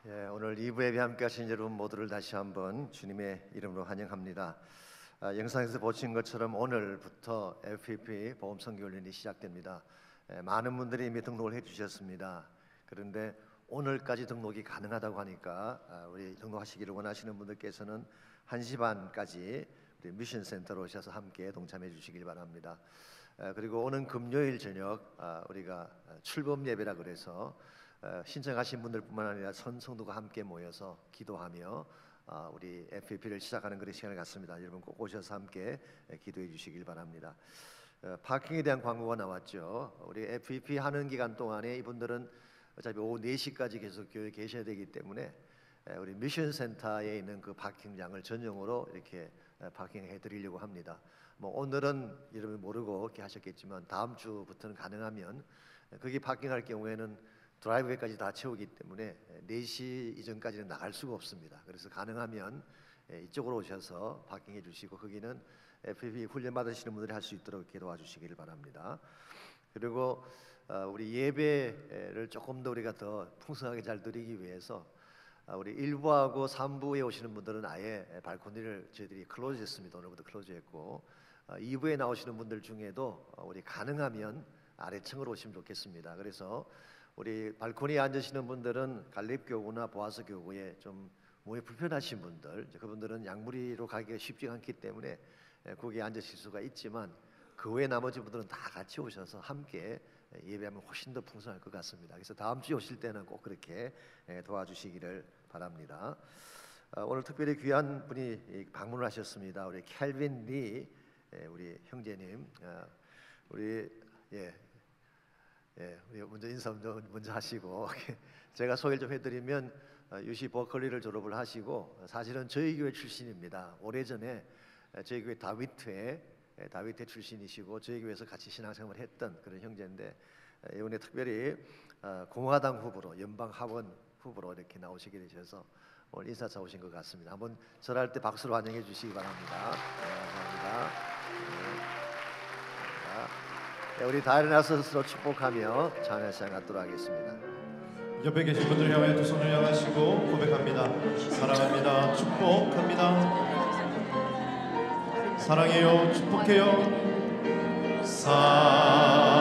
오늘 2부 예배 함께 하신 여러분 모두를 다시 한번 주님의 이름으로 환영합니다. 영상에서 보신 것처럼 오늘부터 FPP 보험 선교훈련이 시작됩니다. 많은 분들이 이미 등록을 해주셨습니다. 그런데 오늘까지 등록이 가능하다고 하니까 우리 등록하시기를 원하시는 분들께서는 1시 반까지 우리 미션센터로 오셔서 함께 동참해 주시길 바랍니다. 그리고 오는 금요일 저녁 우리가 출범 예배라 그래서 신청하신 분들뿐만 아니라 성도가 함께 모여서 기도하며 우리 FPP를 시작하는 그런 시간을 갖습니다. 여러분 꼭 오셔서 함께 기도해 주시길 바랍니다. 파킹에 대한 광고가 나왔죠. 우리 FPP 하는 기간 동안에 이분들은 어차피 오후 4시까지 계속 교회에 계셔야 되기 때문에 우리 미션센터에 있는 그 파킹장을 전용으로 이렇게 파킹해 드리려고 합니다. 오늘은 여러분이 모르고 이렇게 하셨겠지만 다음 주부터는 가능하면 거기 파킹할 경우에는 드라이브웨이까지 다 채우기 때문에 4시 이전까지는 나갈 수가 없습니다. 그래서 가능하면 이쪽으로 오셔서 파킹해 주시고 거기는 FPP 훈련 받으시는 분들이 할 수 있도록 이렇게 도와주시기를 바랍니다. 그리고 우리 예배를 조금 더 우리가 더 풍성하게 잘 드리기 위해서 우리 1부하고 3부에 오시는 분들은 아예 발코니를 저희들이 클로즈했습니다. 오늘부터 클로즈했고 2부에 나오시는 분들 중에도 우리 가능하면 아래층으로 오시면 좋겠습니다. 그래서 우리 발코니에 앉으시는 분들은 갈립교구나 보아스 교구에 좀 몸이 불편하신 분들, 그분들은 양무리로 가기가 쉽지 않기 때문에 거기에 앉으실 수가 있지만 그 외 나머지 분들은 다 같이 오셔서 함께 예배하면 훨씬 더 풍성할 것 같습니다. 그래서 다음 주에 오실 때는 꼭 그렇게 도와주시기를 바랍니다. 오늘 특별히 귀한 분이 방문을 하셨습니다. 우리 켈빈 리 우리 형제님, 우리 우리 먼저 인사 먼저 하시고 제가 소개를 좀 해드리면 UC 버클리를 졸업을 하시고 사실은 저희 교회 출신입니다. 오래전에 저희 교회 다윗회 출신이시고 저희 교회에서 같이 신앙생활을 했던 그런 형제인데 이번에 특별히 공화당 후보로 연방 하원 후보로 이렇게 나오시게 되셔서 오늘 인사차 오신 것 같습니다. 한번 절할 때 박수로 환영해 주시기 바랍니다. 감사합니다. 우리 다 일어나서 서로 축복하며 찬양 시간 갖도록 하겠습니다. 옆에 계신 분들 향하여 두 손을 향하시고 고백합니다. 사랑합니다. 축복합니다. 사랑해요. 축복해요. 사랑해요.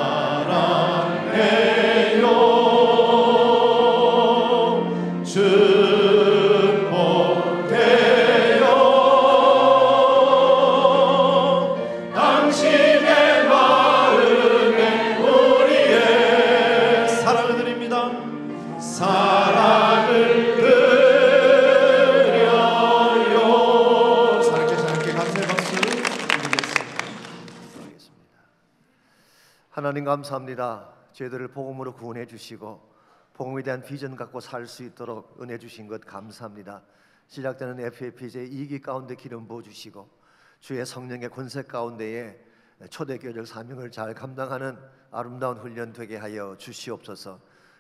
하나님 감사합니다. 저희들을 복음으로 구원해 주시고 복음에 대한 비전 갖고 살 수 있도록 은혜 주신 것 감사합니다. 시작되는 FPP 제2기 가운데 기름 부어 주시고 주의 성령의 권세 가운데에 초대교회적 사명을 잘 감당하는 아름다운 훈련 되게 하여 주시옵소서.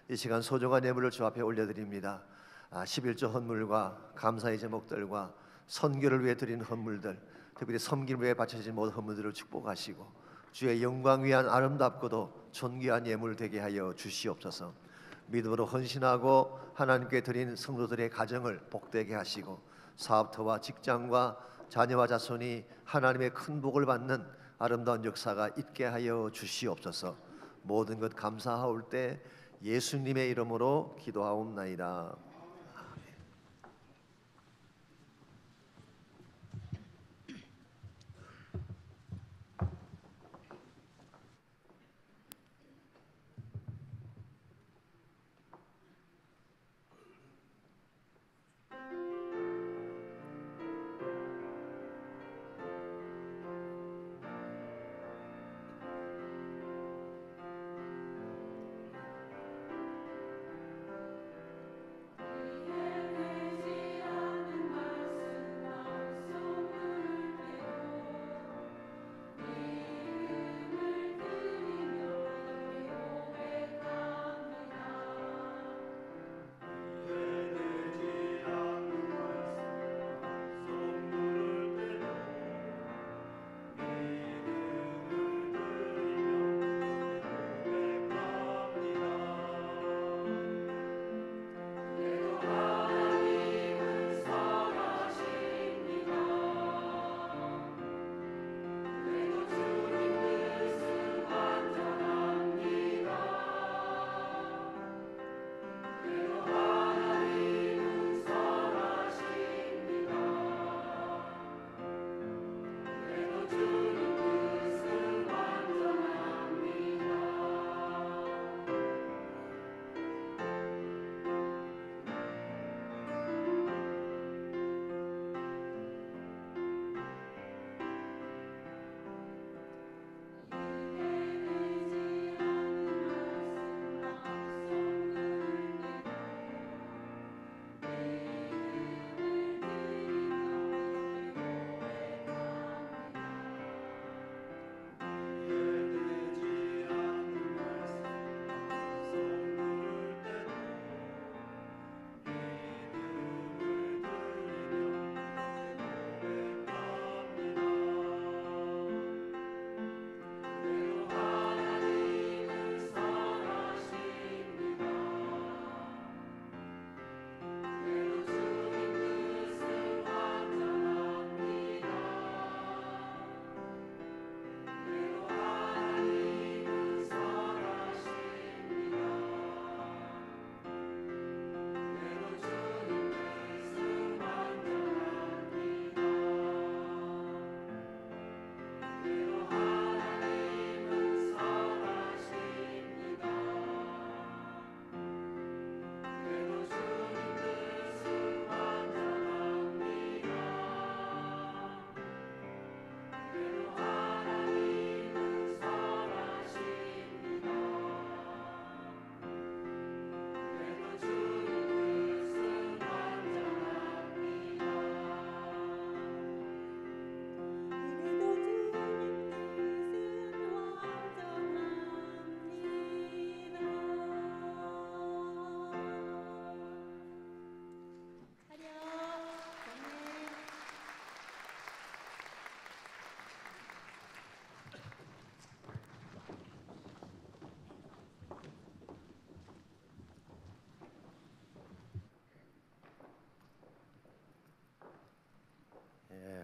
이 시간 소중한 예물을 주 앞에 올려드립니다. 11조 헌물과 감사의 제목들과 선교를 위해 드린 헌물들, 특별히 섬김을 위해 바쳐진 모든 헌물들을 축복하시고 주의 영광 위한 아름답고도 존귀한 예물 되게 하여 주시옵소서. 믿음으로 헌신하고 하나님께 드린 성도들의 가정을 복되게 하시고 사업터와 직장과 자녀와 자손이 하나님의 큰 복을 받는 아름다운 역사가 있게 하여 주시옵소서. 모든 것 감사하올 때 예수님의 이름으로 기도하옵나이다.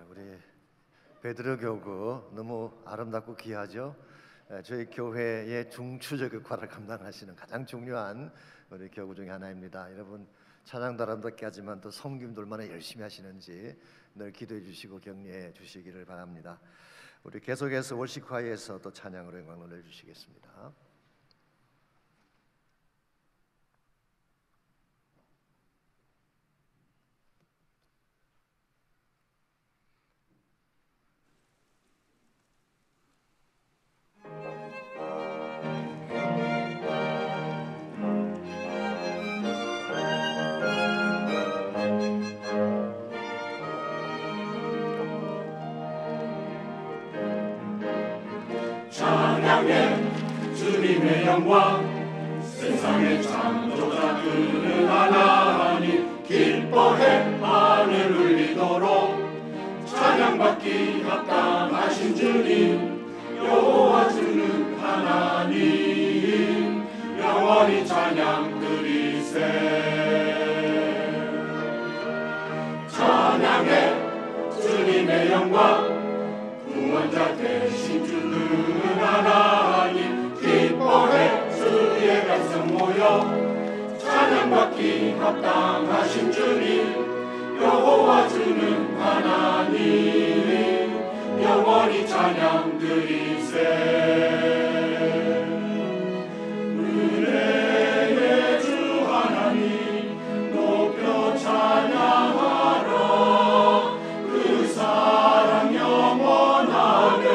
우리 베드로 교구 너무 아름답고 귀하죠. 저희 교회의 중추적 역할을 감당하시는 가장 중요한 우리 교구 중에 하나입니다. 여러분 찬양도 아름답게 하지만 또 섬김도 얼마나 열심히 하시는지 늘 기도해 주시고 격려해 주시기를 바랍니다. 우리 계속해서 월시콰이에서 또 찬양으로 영광을 올려주시겠습니다. 주님의 영광 세상의 창조자 그는 하나님 기뻐해 하늘 울리도록 찬양받기 합당하신 주님 여호와 주는 하나님 영원히 찬양 드리세 찬양해 주님의 영광 구원자 되신 주는 하나님 기뻐해 주의 백성 모여 찬양받기 합당하신 주님 여호와 주는 하나님 영원히 찬양 드리세 은혜의 주 하나님 높여 찬양하라 그 사랑 영원하며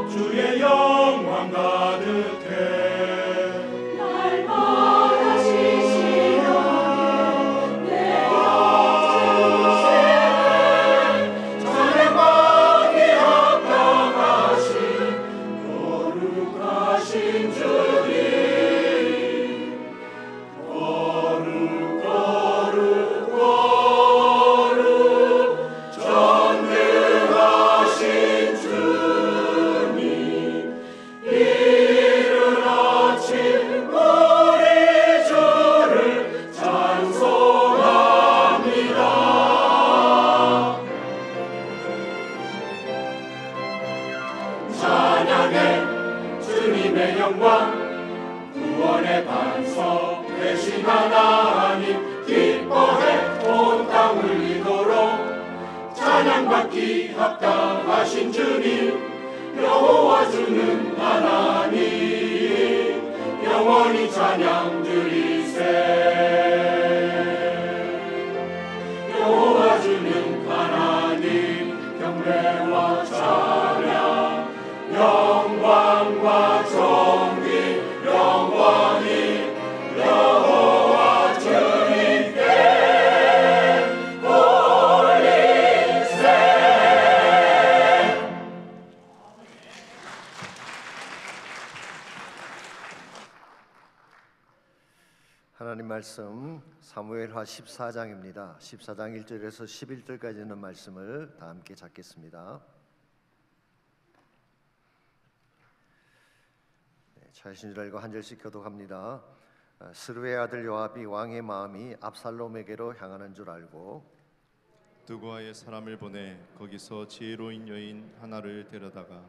주의 영광 가득해 날마다 시시하게 내어주시네 찬양받기 합당하신 거룩하신 주님 거룩 거룩 거룩 전능하신 주님 이른 아침 우리 주를 찬송합니다 찬양해 주님의 영광 구원의 반석 되신 하나님 기뻐해 온 땅 울리도록 찬양받기 합당하신 주님 여호와 주는 하나님 영원히 찬양 드리세 여호와 주는 하나님 경배와 찬양 영광과 존귀 영원히 여호와 주님께 올리세 하나님 말씀 사무엘하 14장입니다. 14장 1절에서 11절까지 있는 말씀을 다 함께 찾겠습니다. 찾으신 줄 알고 한 절씩 교독합니다. 스루의 아들 요압이 왕의 마음이 압살롬에게로 향하는 줄 알고 두고아의 사람을 보내 거기서 지혜로운 여인 하나를 데려다가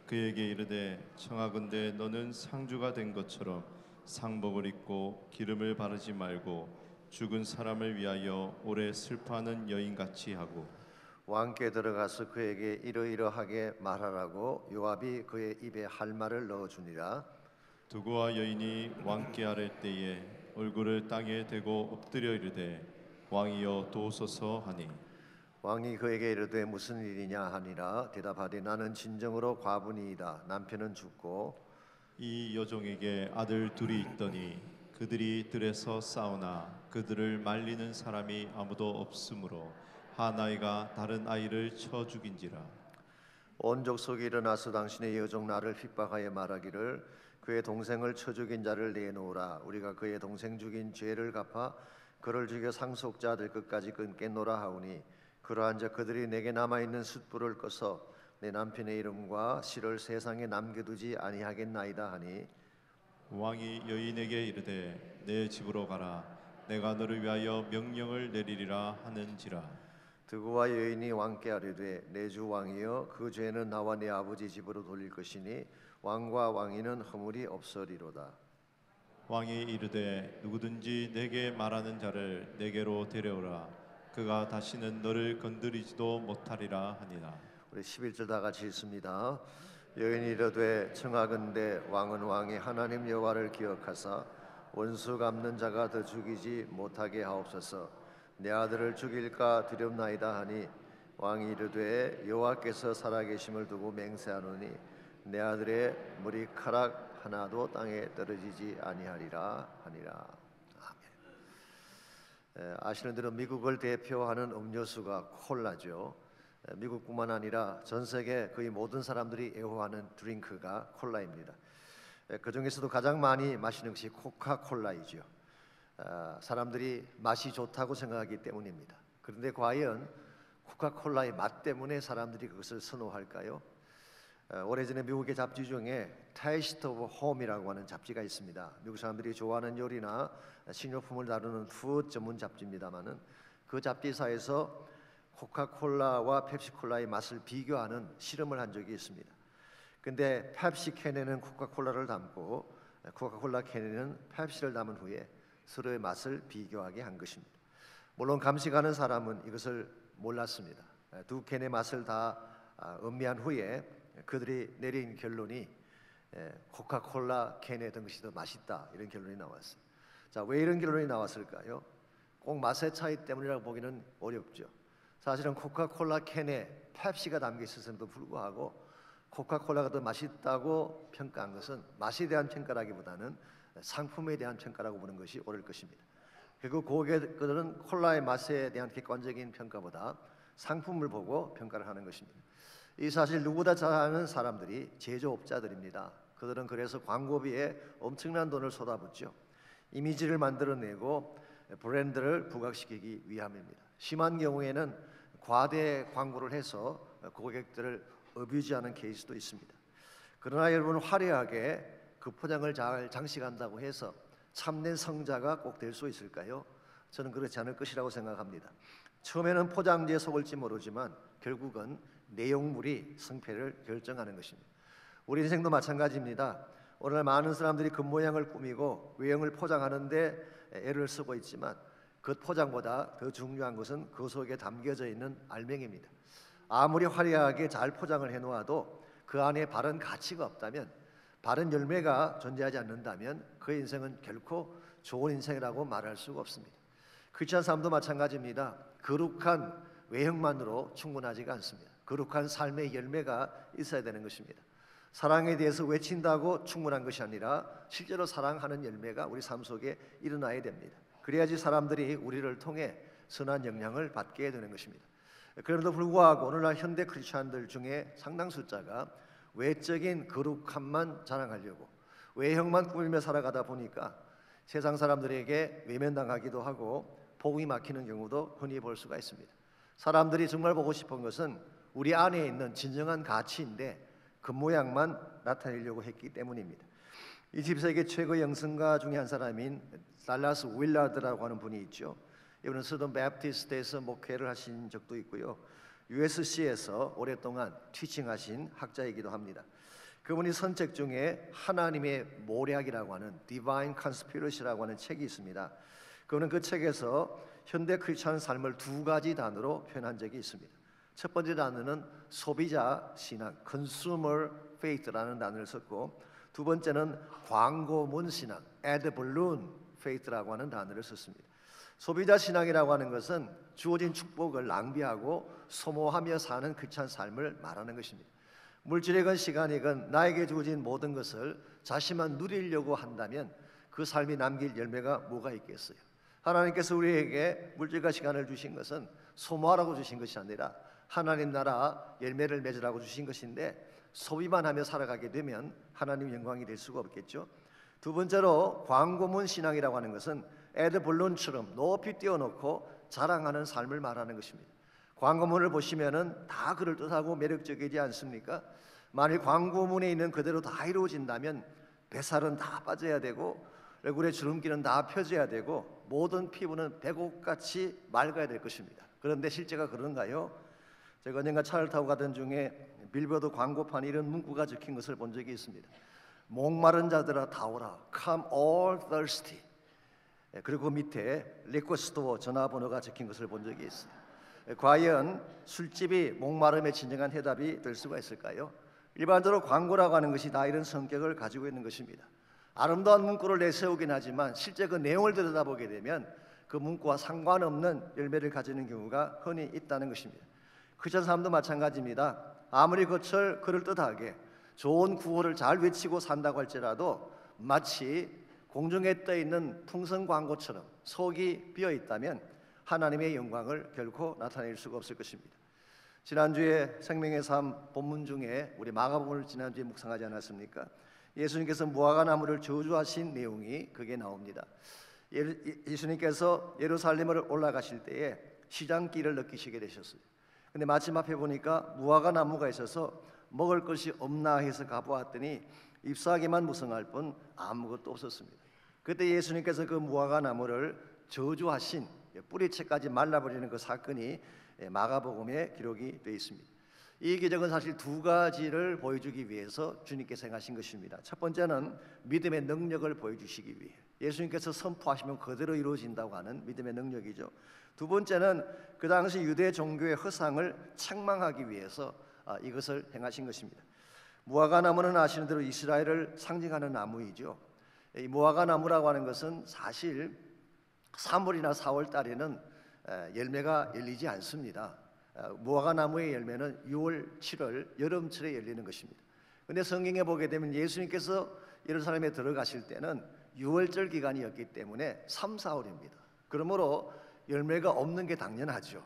그에게 이르되 청하건대 너는 상주가 된 것처럼 상복을 입고 기름을 바르지 말고 죽은 사람을 위하여 오래 슬퍼하는 여인같이 하고 왕께 들어가서 그에게 이러이러하게 말하라고 요압이 그의 입에 할 말을 넣어주니라. 두고와 여인이 왕께 아랠 때에 얼굴을 땅에 대고 엎드려 이르되 왕이여 도우소서 하니 왕이 그에게 이르되 무슨 일이냐 하니라. 대답하되 나는 진정으로 과부니이다. 남편은 죽고 이 여종에게 아들 둘이 있더니 그들이 들에서 싸우나 그들을 말리는 사람이 아무도 없으므로 한 아이가 다른 아이를 쳐 죽인지라. 온 족속이 일어나서 당신의 여종 나를 핍박하여 말하기를 그의 동생을 쳐 죽인 자를 내놓으라. 우리가 그의 동생 죽인 죄를 갚아 그를 죽여 상속자 될 것까지 끊겠노라 하오니 그러한 자 그들이 내게 남아있는 숯불을 꺼서 내 남편의 이름과 시를 세상에 남겨두지 아니하겠나이다 하니 왕이 여인에게 이르되 내 집으로 가라 내가 너를 위하여 명령을 내리리라 하는지라. 드고와 여인이 왕께 아뢰되 내 주 왕이여 그 죄는 나와 내 아버지 집으로 돌릴 것이니 왕과 왕위는 허물이 없으리로다. 왕이 이르되 누구든지 내게 말하는 자를 내게로 데려오라. 그가 다시는 너를 건드리지도 못하리라 하니라. 우리 11절 다 같이 읽습니다. 여인이 이르되 청하건대 왕은 왕이 하나님 여호와를 기억하사 원수 갚는 자가 더 죽이지 못하게 하옵소서. 내 아들을 죽일까 두렵나이다 하니 왕이 이르되 여호와께서 살아계심을 두고 맹세하노니 내 아들의 머리카락 하나도 땅에 떨어지지 아니하리라 하니라. 아멘. 아시는 대로 미국을 대표하는 음료수가 콜라죠. 미국뿐만 아니라 전 세계 거의 모든 사람들이 애호하는 드링크가 콜라입니다. 그 중에서도 가장 많이 마시는 것이 코카콜라이죠. 사람들이 맛이 좋다고 생각하기 때문입니다. 그런데 과연 코카콜라의 맛 때문에 사람들이 그것을 선호할까요? 오래전에 미국의 잡지 중에 Taste of Home이라고 하는 잡지가 있습니다. 미국 사람들이 좋아하는 요리나 식료품을 다루는 푸드 전문 잡지입니다만은 그 잡지사에서 코카콜라와 펩시콜라의 맛을 비교하는 실험을 한 적이 있습니다. 근데 펩시 캔에는 코카콜라를 담고 코카콜라 캔에는 펩시를 담은 후에 서로의 맛을 비교하게 한 것입니다. 물론 감식하는 사람은 이것을 몰랐습니다. 두 캔의 맛을 다 음미한 후에 그들이 내린 결론이 코카콜라 캔에 든 것이 더 맛있다, 이런 결론이 나왔어요. 자, 왜 이런 결론이 나왔을까요? 꼭 맛의 차이 때문이라고 보기는 어렵죠. 사실은 코카콜라 캔에 펩시가 담겨 있었음에도 불구하고 코카콜라가 더 맛있다고 평가한 것은 맛에 대한 평가라기보다는 상품에 대한 평가라고 보는 것이 옳을 것입니다. 그리고 고객들은 콜라의 맛에 대한 객관적인 평가보다 상품을 보고 평가를 하는 것입니다. 이 사실 누구보다 잘 아는 사람들이 제조업자들입니다. 그들은 그래서 광고비에 엄청난 돈을 쏟아붓죠. 이미지를 만들어내고 브랜드를 부각시키기 위함입니다. 심한 경우에는 과대 광고를 해서 고객들을 어뷰즈하는 케이스도 있습니다. 그러나 여러분, 화려하게 그 포장을 잘 장식한다고 해서 참된 성자가 꼭 될 수 있을까요? 저는 그렇지 않을 것이라고 생각합니다. 처음에는 포장지에 속을지 모르지만 결국은 내용물이 승패를 결정하는 것입니다. 우리 인생도 마찬가지입니다. 오늘날 많은 사람들이 겉모양을 꾸미고 외형을 포장하는데 애를 쓰고 있지만 그 포장보다 더 중요한 것은 그 속에 담겨져 있는 알맹이입니다. 아무리 화려하게 잘 포장을 해놓아도 그 안에 바른 가치가 없다면, 바른 열매가 존재하지 않는다면 그 인생은 결코 좋은 인생이라고 말할 수가 없습니다. 크리스찬 삶도 마찬가지입니다. 거룩한 외형만으로 충분하지가 않습니다. 거룩한 삶의 열매가 있어야 되는 것입니다. 사랑에 대해서 외친다고 충분한 것이 아니라 실제로 사랑하는 열매가 우리 삶 속에 일어나야 됩니다. 그래야지 사람들이 우리를 통해 선한 영향을 받게 되는 것입니다. 그럼에도 불구하고 오늘날 현대 크리스찬들 중에 상당 숫자가 외적인 거룩함만 자랑하려고 외형만 꾸밀며 살아가다 보니까 세상 사람들에게 외면당하기도 하고 복이 막히는 경우도 흔히 볼 수가 있습니다. 사람들이 정말 보고 싶은 것은 우리 안에 있는 진정한 가치인데 겉모양만 나타내려고 했기 때문입니다. 20세기 최고 영성가 중에 한 사람인 달라스 윌라드라고 하는 분이 있죠. 이분은 서던 베프티스트에서 목회를 하신 적도 있고요. USC에서 오랫동안 티칭하신 학자이기도 합니다. 그분이 쓴 책 중에 하나님의 모략이라고 하는 Divine Conspiracy라고 하는 책이 있습니다. 그분은 그 책에서 현대 크리스찬 삶을 두 가지 단어로 표현한 적이 있습니다. 첫 번째 단어는 소비자 신앙, Consumer Faith라는 단어를 썼고, 두 번째는 광고문 신앙, Ad Balloon Faith라고 하는 단어를 썼습니다. 소비자 신앙이라고 하는 것은 주어진 축복을 낭비하고 소모하며 사는 크리스찬 삶을 말하는 것입니다. 물질이건 시간이건 나에게 주어진 모든 것을 자신만 누리려고 한다면 그 삶이 남길 열매가 뭐가 있겠어요? 하나님께서 우리에게 물질과 시간을 주신 것은 소모하라고 주신 것이 아니라 하나님 나라 열매를 맺으라고 주신 것인데, 소비만 하며 살아가게 되면 하나님 영광이 될 수가 없겠죠. 두 번째로 광고문 신앙이라고 하는 것은 에드볼론처럼 높이 띄워놓고 자랑하는 삶을 말하는 것입니다. 광고문을 보시면은 다 그럴듯하고 매력적이지 않습니까? 만일 광고문에 있는 그대로 다 이루어진다면 뱃살은 다 빠져야 되고 얼굴에 주름기는 다 펴져야 되고 모든 피부는 백옥같이 맑아야 될 것입니다. 그런데 실제가 그런가요? 제가 언젠가 차를 타고 가던 중에 빌보드 광고판에 이런 문구가 적힌 것을 본 적이 있습니다. 목마른 자들아 다 오라, come all thirsty. 그리고 그 밑에 리커 스토어 전화번호가 적힌 것을 본 적이 있어요. 과연 술집이 목마름의 진정한 해답이 될 수가 있을까요? 일반적으로 광고라고 하는 것이 다 이런 성격을 가지고 있는 것입니다. 아름다운 문구를 내세우긴 하지만 실제 그 내용을 들여다보게 되면 그 문구와 상관없는 열매를 가지는 경우가 흔히 있다는 것입니다. 크리스천 사람도 마찬가지입니다. 아무리 그럴듯하게 좋은 구호를 잘 외치고 산다고 할지라도 마치 공중에 떠 있는 풍선 광고처럼 속이 비어 있다면 하나님의 영광을 결코 나타낼 수가 없을 것입니다. 지난주에 생명의 삶 본문 중에 우리 마가복음을 지난주에 묵상하지 않았습니까? 예수님께서 무화과 나무를 저주하신 내용이 그게 나옵니다. 예수님께서 예루살렘을 올라가실 때에 시장길을 느끼시게 되셨어요. 근데 마침 앞에 보니까 무화과 나무가 있어서 먹을 것이 없나 해서 가보았더니 잎사귀만 무성할 뿐 아무것도 없었습니다. 그때 예수님께서 그 무화과 나무를 저주하신 뿌리채까지 말라버리는 그 사건이 마가복음에 기록이 되어 있습니다. 이 기적은 사실 두 가지를 보여주기 위해서 주님께서 행하신 것입니다. 첫 번째는 믿음의 능력을 보여주시기 위해 예수님께서 선포하시면 그대로 이루어진다고 하는 믿음의 능력이죠. 두 번째는 그 당시 유대 종교의 허상을 책망하기 위해서 이것을 행하신 것입니다. 무화과 나무는 아시는 대로 이스라엘을 상징하는 나무이죠. 이 무화과 나무라고 하는 것은 사실 3월이나 4월 달에는 열매가 열리지 않습니다. 무화과 나무의 열매는 6월, 7월 여름철에 열리는 것입니다. 그런데 성경에 보게 되면 예수님께서 예루살렘에 들어가실 때는 6월절 기간이었기 때문에 3, 4월입니다. 그러므로 열매가 없는 게 당연하죠.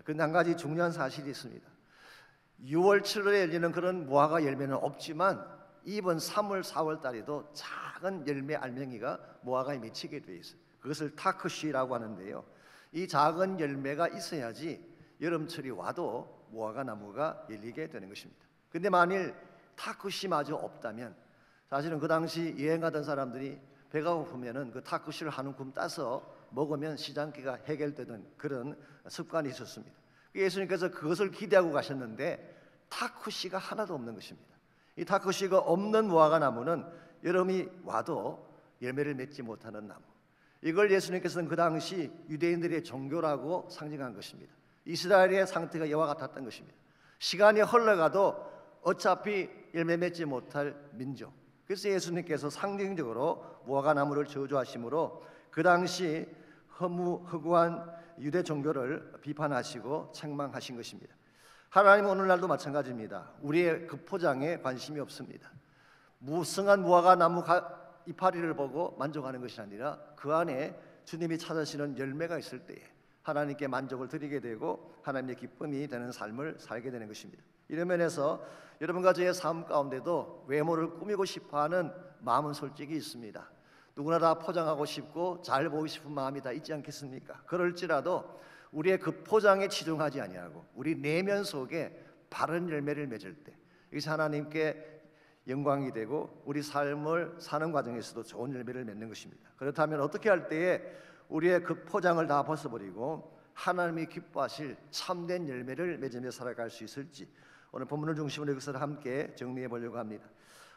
그런데 한 가지 중요한 사실이 있습니다. 6월, 7월에 열리는 그런 무화과 열매는 없지만 이번 3월, 4월 달에도 작은 열매 알맹이가 무화과에 맺히게 되어 있어요. 그것을 타크쉬라고 하는데요. 이 작은 열매가 있어야지 여름철이 와도 무화과 나무가 열리게 되는 것입니다. 근데 만일 타크쉬마저 없다면 사실은 그 당시 여행하던 사람들이 배가 고프면은 그 타크쉬를 한 움큼 따서 먹으면 시장기가 해결되는 그런 습관이 있었습니다. 예수님께서 그것을 기대하고 가셨는데 타크쉬가 하나도 없는 것입니다. 이 타크쉬가 없는 무화과 나무는 여름이 와도 열매를 맺지 못하는 나무. 이걸 예수님께서는 그 당시 유대인들의 종교라고 상징한 것입니다. 이스라엘의 상태가 이와 같았던 것입니다. 시간이 흘러가도 어차피 열매 맺지 못할 민족. 그래서 예수님께서 상징적으로 무화과 나무를 저주하심으로 그 당시 허무허구한 유대 종교를 비판하시고 책망하신 것입니다. 하나님은 오늘날도 마찬가지입니다. 우리의 그 포장에 관심이 없습니다. 무성한 무화과 나무 이파리를 보고 만족하는 것이 아니라 그 안에 주님이 찾으시는 열매가 있을 때에 하나님께 만족을 드리게 되고 하나님의 기쁨이 되는 삶을 살게 되는 것입니다. 이런 면에서 여러분과 저의 삶 가운데도 외모를 꾸미고 싶어하는 마음은 솔직히 있습니다. 누구나 다 포장하고 싶고 잘 보이고 싶은 마음이 다 있지 않겠습니까? 그럴지라도 우리의 그 포장에 치중하지 아니하고 우리 내면 속에 바른 열매를 맺을 때 이것이 하나님께 영광이 되고 우리 삶을 사는 과정에서도 좋은 열매를 맺는 것입니다. 그렇다면 어떻게 할 때에 우리의 그 포장을 다 벗어버리고 하나님이 기뻐하실 참된 열매를 맺으며 살아갈 수 있을지 오늘 본문을 중심으로 이것을 함께 정리해 보려고 합니다.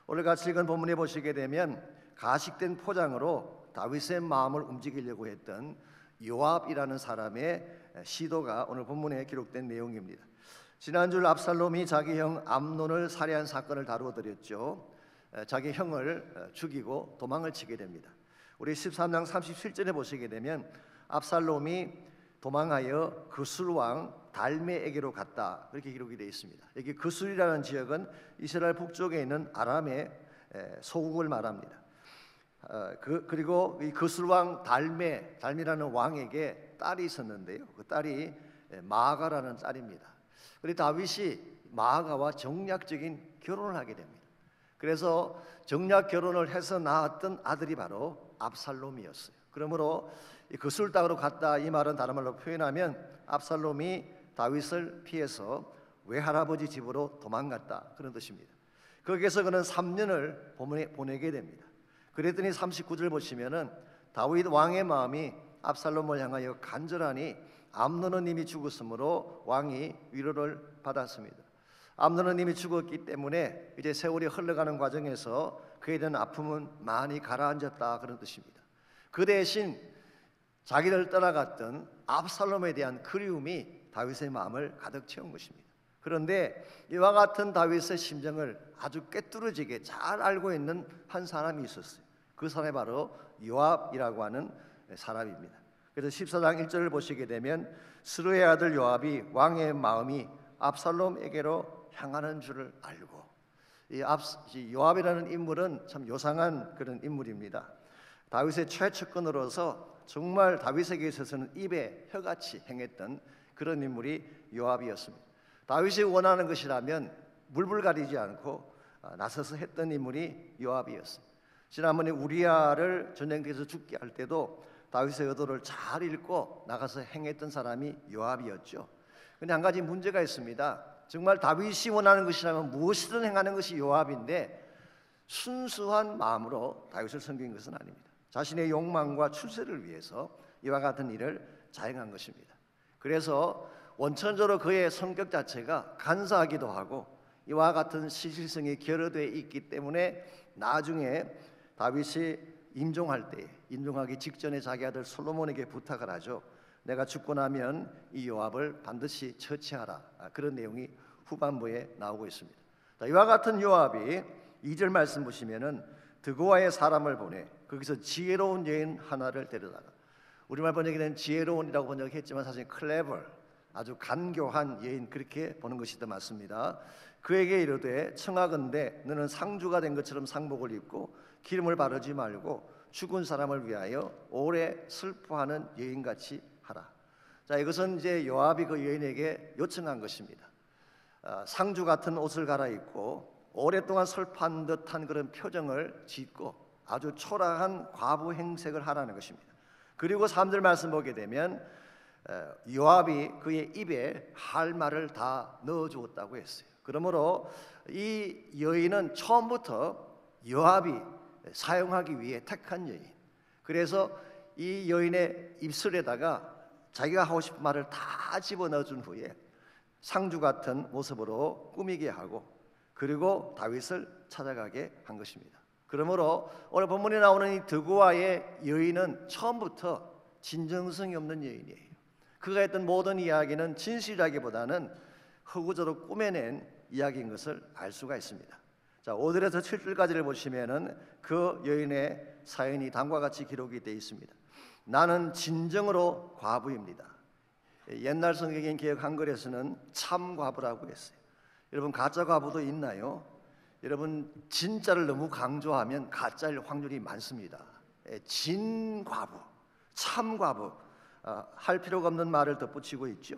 오늘 같이 읽은 본문에 보시게 되면 가식된 포장으로 다윗의 마음을 움직이려고 했던 요압이라는 사람의 시도가 오늘 본문에 기록된 내용입니다. 지난주 압살롬이 자기 형 암논을 살해한 사건을 다루어 드렸죠. 자기 형을 죽이고 도망을 치게 됩니다. 우리 13장 37절에 보시게 되면 압살롬이 도망하여 그술왕 달메에게로 갔다 그렇게 기록이 되어 있습니다. 여기 그술이라는 지역은 이스라엘 북쪽에 있는 아람의 소국을 말합니다. 그리고 이 그술왕 달메라는 왕에게 딸이 있었는데요. 그 딸이 마아가라는 딸입니다. 그리고 다윗이 마아가와 정략적인 결혼을 하게 됩니다. 그래서 정략 결혼을 해서 낳았던 아들이 바로 압살롬이었어요. 그러므로 그술 땅으로 갔다 이 말은 다른 말로 표현하면 압살롬이 다윗을 피해서 외할아버지 집으로 도망갔다 그런 뜻입니다. 거기에서 그는 3년을 보내게 됩니다. 그랬더니 39절 보시면은 다윗 왕의 마음이 압살롬을 향하여 간절하니 암논은 이미 죽었으므로 왕이 위로를 받았습니다. 암논은 이미 죽었기 때문에 이제 세월이 흘러가는 과정에서 그에 대한 아픔은 많이 가라앉았다, 그런 뜻입니다. 그 대신 자기를 떠나갔던 압살롬에 대한 그리움이 다윗의 마음을 가득 채운 것입니다. 그런데 이와 같은 다윗의 심정을 아주 꿰뚫어지게 잘 알고 있는 한 사람이 있었어요. 그 사람이 바로 요압이라고 하는 사람입니다. 그래서 14장 1절을 보시게 되면 스루의 아들 요압이 왕의 마음이 압살롬에게로 향하는 줄을 알고, 이 요압이라는 인물은 참 요상한 그런 인물입니다. 다윗의 최측근으로서 정말 다윗에게 있어서는 입에 혀같이 행했던 그런 인물이 요압이었습니다. 다윗이 원하는 것이라면 물불 가리지 않고 나서서 했던 인물이 요압이었습니다. 지난번에 우리아를 전쟁터에서 죽게 할 때도 다윗의 의도를 잘 읽고 나가서 행했던 사람이 요압이었죠. 그런데 한 가지 문제가 있습니다. 정말 다윗이 원하는 것이라면 무엇이든 행하는 것이 요압인데 순수한 마음으로 다윗을 섬긴 것은 아닙니다. 자신의 욕망과 출세를 위해서 이와 같은 일을 자행한 것입니다. 그래서 원천적으로 그의 성격 자체가 간사하기도 하고 이와 같은 시실성이 결여되어 있기 때문에 나중에 다윗이 임종하기 직전에 자기 아들 솔로몬에게 부탁을 하죠. 내가 죽고 나면 이 요압을 반드시 처치하라. 그런 내용이 후반부에 나오고 있습니다. 이와 같은 요압이 2절 말씀 보시면은 드고아의 사람을 보내 거기서 지혜로운 여인 하나를 데려다가, 우리말 번역에는 지혜로운이라고 번역했지만 사실 클레버, 아주 간교한 여인, 그렇게 보는 것이 더 맞습니다. 그에게 이르되 청하건대 너는 상주가 된 것처럼 상복을 입고 기름을 바르지 말고 죽은 사람을 위하여 오래 슬퍼하는 여인같이 하라. 자, 이것은 이제 요압이 그 여인에게 요청한 것입니다. 상주 같은 옷을 갈아입고 오랫동안 슬퍼한 듯한 그런 표정을 짓고 아주 초라한 과부 행색을 하라는 것입니다. 그리고 3절 말씀 보게 되면 요압이 그의 입에 할 말을 다 넣어주었다고 했어요. 그러므로 이 여인은 처음부터 요압이 사용하기 위해 택한 여인. 그래서 이 여인의 입술에다가 자기가 하고 싶은 말을 다 집어넣어준 후에 상주 같은 모습으로 꾸미게 하고 그리고 다윗을 찾아가게 한 것입니다. 그러므로 오늘 본문에 나오는 이 드고아의 여인은 처음부터 진정성이 없는 여인이에요. 그가 했던 모든 이야기는 진실이라기보다는 허구적으로 꾸며낸 이야기인 것을 알 수가 있습니다. 자, 5절에서 7절까지를 보시면은 그 여인의 사연이 다음과 같이 기록이 되어 있습니다. 나는 진정으로 과부입니다. 옛날 성경인 개역 한글에서는 참 과부라고 했어요. 여러분, 가짜 과부도 있나요? 여러분, 진짜를 너무 강조하면 가짜일 확률이 많습니다. 진 과부, 참 과부, 할 필요가 없는 말을 덧붙이고 있죠.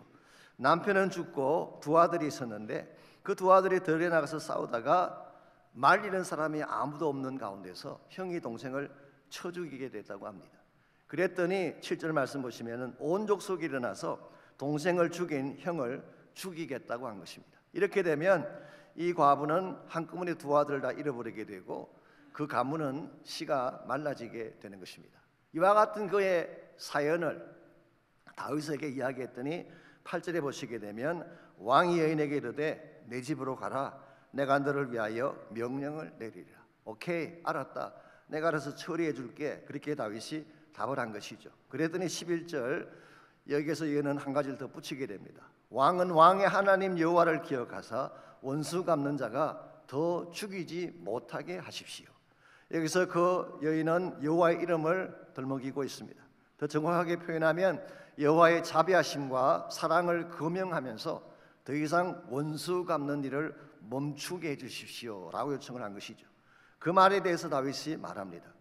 남편은 죽고 두 아들이 있었는데 그 두 아들이 들에 나가서 싸우다가 말리는 사람이 아무도 없는 가운데서 형이 동생을 쳐 죽이게 됐다고 합니다. 그랬더니 7절 말씀 보시면은 온 족속이 일어나서 동생을 죽인 형을 죽이겠다고 한 것입니다. 이렇게 되면 이 과부는 한꺼번에 두 아들을 다 잃어버리게 되고 그 가문은 씨가 말라지게 되는 것입니다. 이와 같은 그의 사연을 다윗에게 이야기했더니 8절에 보시게 되면 왕이 여인에게 이르되 내 집으로 가라. 내가 너를 위하여 명령을 내리리라. 오케이, 알았다. 내가 알아서 처리해 줄게. 그렇게 다윗이 답을 한 것이죠. 그랬더니 11절 여기에서 여인은 한 가지를 더 붙이게 됩니다. 왕은 왕의 하나님 여호와를 기억하사 원수 갚는 자가 더 죽이지 못하게 하십시오. 여기서 그 여인은 여호와의 이름을 들먹이고 있습니다. 더 정확하게 표현하면 여호와의 자비하심과 사랑을 금명하면서 더 이상 원수 갚는 일을 멈추게 해주십시오 라고 요청을 한 것이죠. 그 말에 대해서 다윗이 말합니다.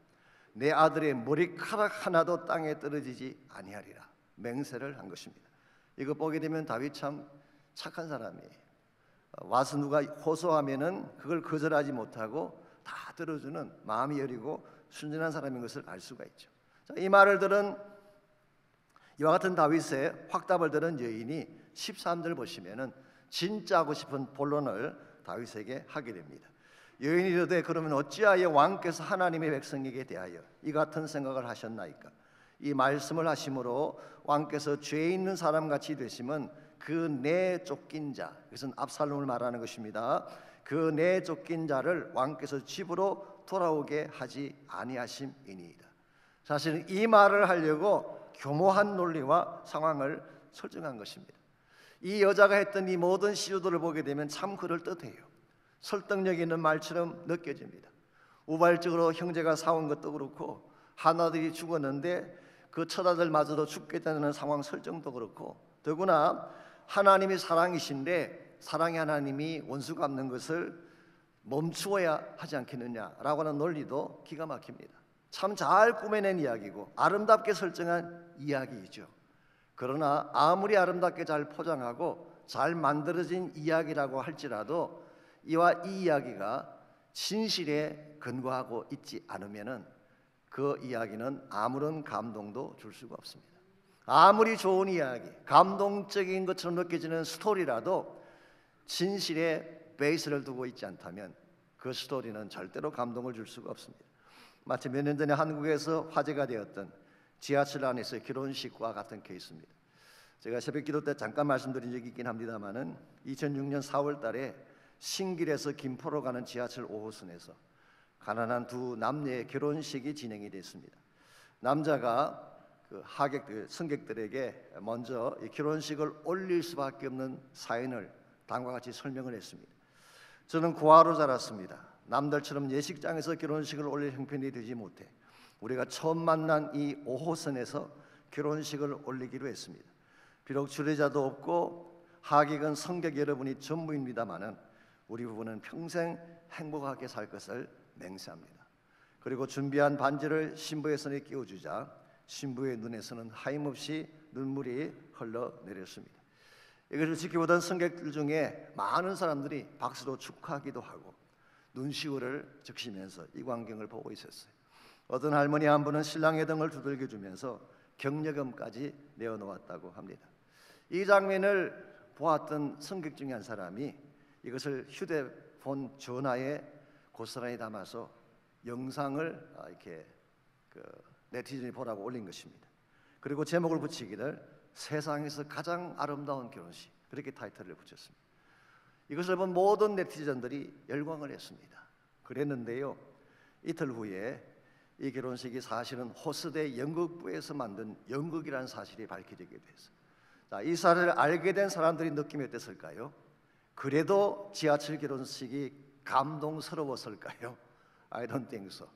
내 아들의 머리카락 하나도 땅에 떨어지지 아니하리라 맹세를 한 것입니다. 이거 보게 되면 다윗 참 착한 사람이에요. 와서 누가 호소하면은 그걸 거절하지 못하고 다 들어주는 마음이 여리고 순전한 사람인 것을 알 수가 있죠. 자, 이 말을 들은 이와 같은 다윗의 확답을 들은 여인이 13절 보시면은 진짜 하고 싶은 본론을 다윗에게 하게 됩니다. 여인이 이르되 그러면 어찌하여 왕께서 하나님의 백성에게 대하여 이 같은 생각을 하셨나이까? 이 말씀을 하심으로 왕께서 죄 있는 사람같이 되심은 그 내 쫓긴 자, 이것은 압살롬을 말하는 것입니다. 그 내 쫓긴 자를 왕께서 집으로 돌아오게 하지 아니하심이니이다. 사실은 이 말을 하려고 교모한 논리와 상황을 설정한 것입니다. 이 여자가 했던 이 모든 시도들을 보게 되면 참 그럴듯해요. 설득력 있는 말처럼 느껴집니다. 우발적으로 형제가 싸운 것도 그렇고 하나들이 죽었는데 그 처자들마저도 죽게 되는 상황 설정도 그렇고, 더구나 하나님이 사랑이신데 사랑의 하나님이 원수 갚는 것을 멈추어야 하지 않겠느냐라고 하는 논리도 기가 막힙니다. 참 잘 꾸며낸 이야기고 아름답게 설정한 이야기이죠. 그러나 아무리 아름답게 잘 포장하고 잘 만들어진 이야기라고 할지라도 이와 이 이야기가 진실에 근거하고 있지 않으면은 그 이야기는 아무런 감동도 줄 수가 없습니다. 아무리 좋은 이야기, 감동적인 것처럼 느껴지는 스토리라도 진실에 베이스를 두고 있지 않다면 그 스토리는 절대로 감동을 줄 수가 없습니다. 마치 몇 년 전에 한국에서 화제가 되었던 지하철 안에서의 결혼식과 같은 케이스입니다. 제가 새벽 기도 때 잠깐 말씀드린 적이 있긴 합니다만은 2006년 4월 달에 신길에서 김포로 가는 지하철 5호선에서 가난한 두 남녀의 결혼식이 진행이 됐습니다. 남자가 그 승객들에게 먼저 이 결혼식을 올릴 수밖에 없는 사연을 다음과 같이 설명을 했습니다. 저는 고아로 자랐습니다. 남들처럼 예식장에서 결혼식을 올릴 형편이 되지 못해 우리가 처음 만난 이 5호선에서 결혼식을 올리기로 했습니다. 비록 주례자도 없고 하객은 승객 여러분이 전부입니다마는 우리 부부는 평생 행복하게 살 것을 맹세합니다. 그리고 준비한 반지를 신부의 손에 끼워주자 신부의 눈에서는 하염없이 눈물이 흘러내렸습니다. 이것을 지켜보던 승객들 중에 많은 사람들이 박수로 축하하기도 하고 눈시울을 적시면서 이 광경을 보고 있었어요. 어떤 할머니 한 분은 신랑의 등을 두들겨 주면서 격려금까지 내어놓았다고 합니다. 이 장면을 보았던 승객 중에 한 사람이 이것을 휴대폰 전화에 고스란히 담아서 영상을 이렇게 네티즌이 보라고 올린 것입니다. 그리고 제목을 붙이기를 세상에서 가장 아름다운 결혼식, 그렇게 타이틀을 붙였습니다. 이것을 본 모든 네티즌들이 열광을 했습니다. 그랬는데요, 이틀 후에 이 결혼식이 사실은 호스대 연극부에서 만든 연극이라는 사실이 밝혀지게 됐어요. 자, 이 사실을 알게 된 사람들이 느낌이 어땠을까요? 그래도 지하철 결혼식이 감동스러웠을까요? I don't think so.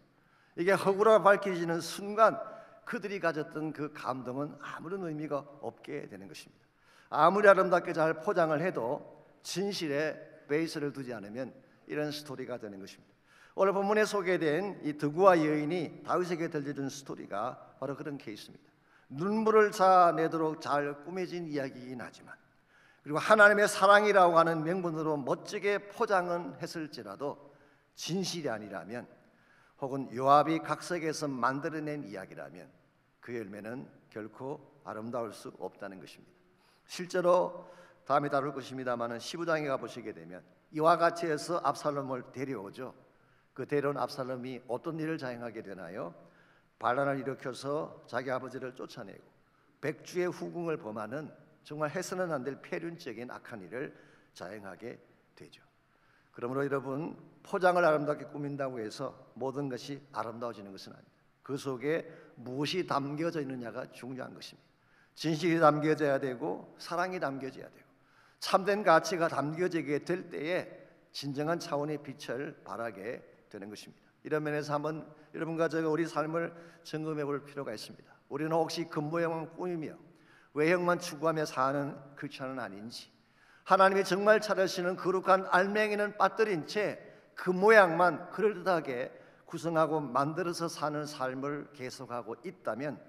이게 허구라 밝혀지는 순간 그들이 가졌던 그 감동은 아무런 의미가 없게 되는 것입니다. 아무리 아름답게 잘 포장을 해도 진실에 베이스를 두지 않으면 이런 스토리가 되는 것입니다. 오늘 본문에 소개된 이 드구와 여인이 다윗에게 들려준 스토리가 바로 그런 케이스입니다. 눈물을 자내도록 잘 꾸며진 이야기이긴 하지만, 그리고 하나님의 사랑이라고 하는 명분으로 멋지게 포장은 했을지라도 진실이 아니라면, 혹은 요압이 각색해서 만들어낸 이야기라면 그 열매는 결코 아름다울 수 없다는 것입니다. 실제로 다음에 다룰 것입니다마는 15장에 가보시게 되면 이와 같이 해서 압살롬을 데려오죠. 그 데려온 압살롬이 어떤 일을 자행하게 되나요? 반란을 일으켜서 자기 아버지를 쫓아내고 백주의 후궁을 범하는 정말 해서는 안 될 폐륜적인 악한 일을 자행하게 되죠. 그러므로 여러분, 포장을 아름답게 꾸민다고 해서 모든 것이 아름다워지는 것은 아닙니다. 그 속에 무엇이 담겨져 있느냐가 중요한 것입니다. 진실이 담겨져야 되고 사랑이 담겨져야 되고 참된 가치가 담겨지게 될 때에 진정한 차원의 빛을 발하게 되는 것입니다. 이런 면에서 한번 여러분과 제가 우리 삶을 점검해 볼 필요가 있습니다. 우리는 혹시 겉모양만 꾸미며 외형만 추구하며 사는 크리스천은 아닌지, 하나님이 정말 찾으시는 거룩한 알맹이는 빠뜨린 채 그 모양만 그럴듯하게 구성하고 만들어서 사는 삶을 계속하고 있다면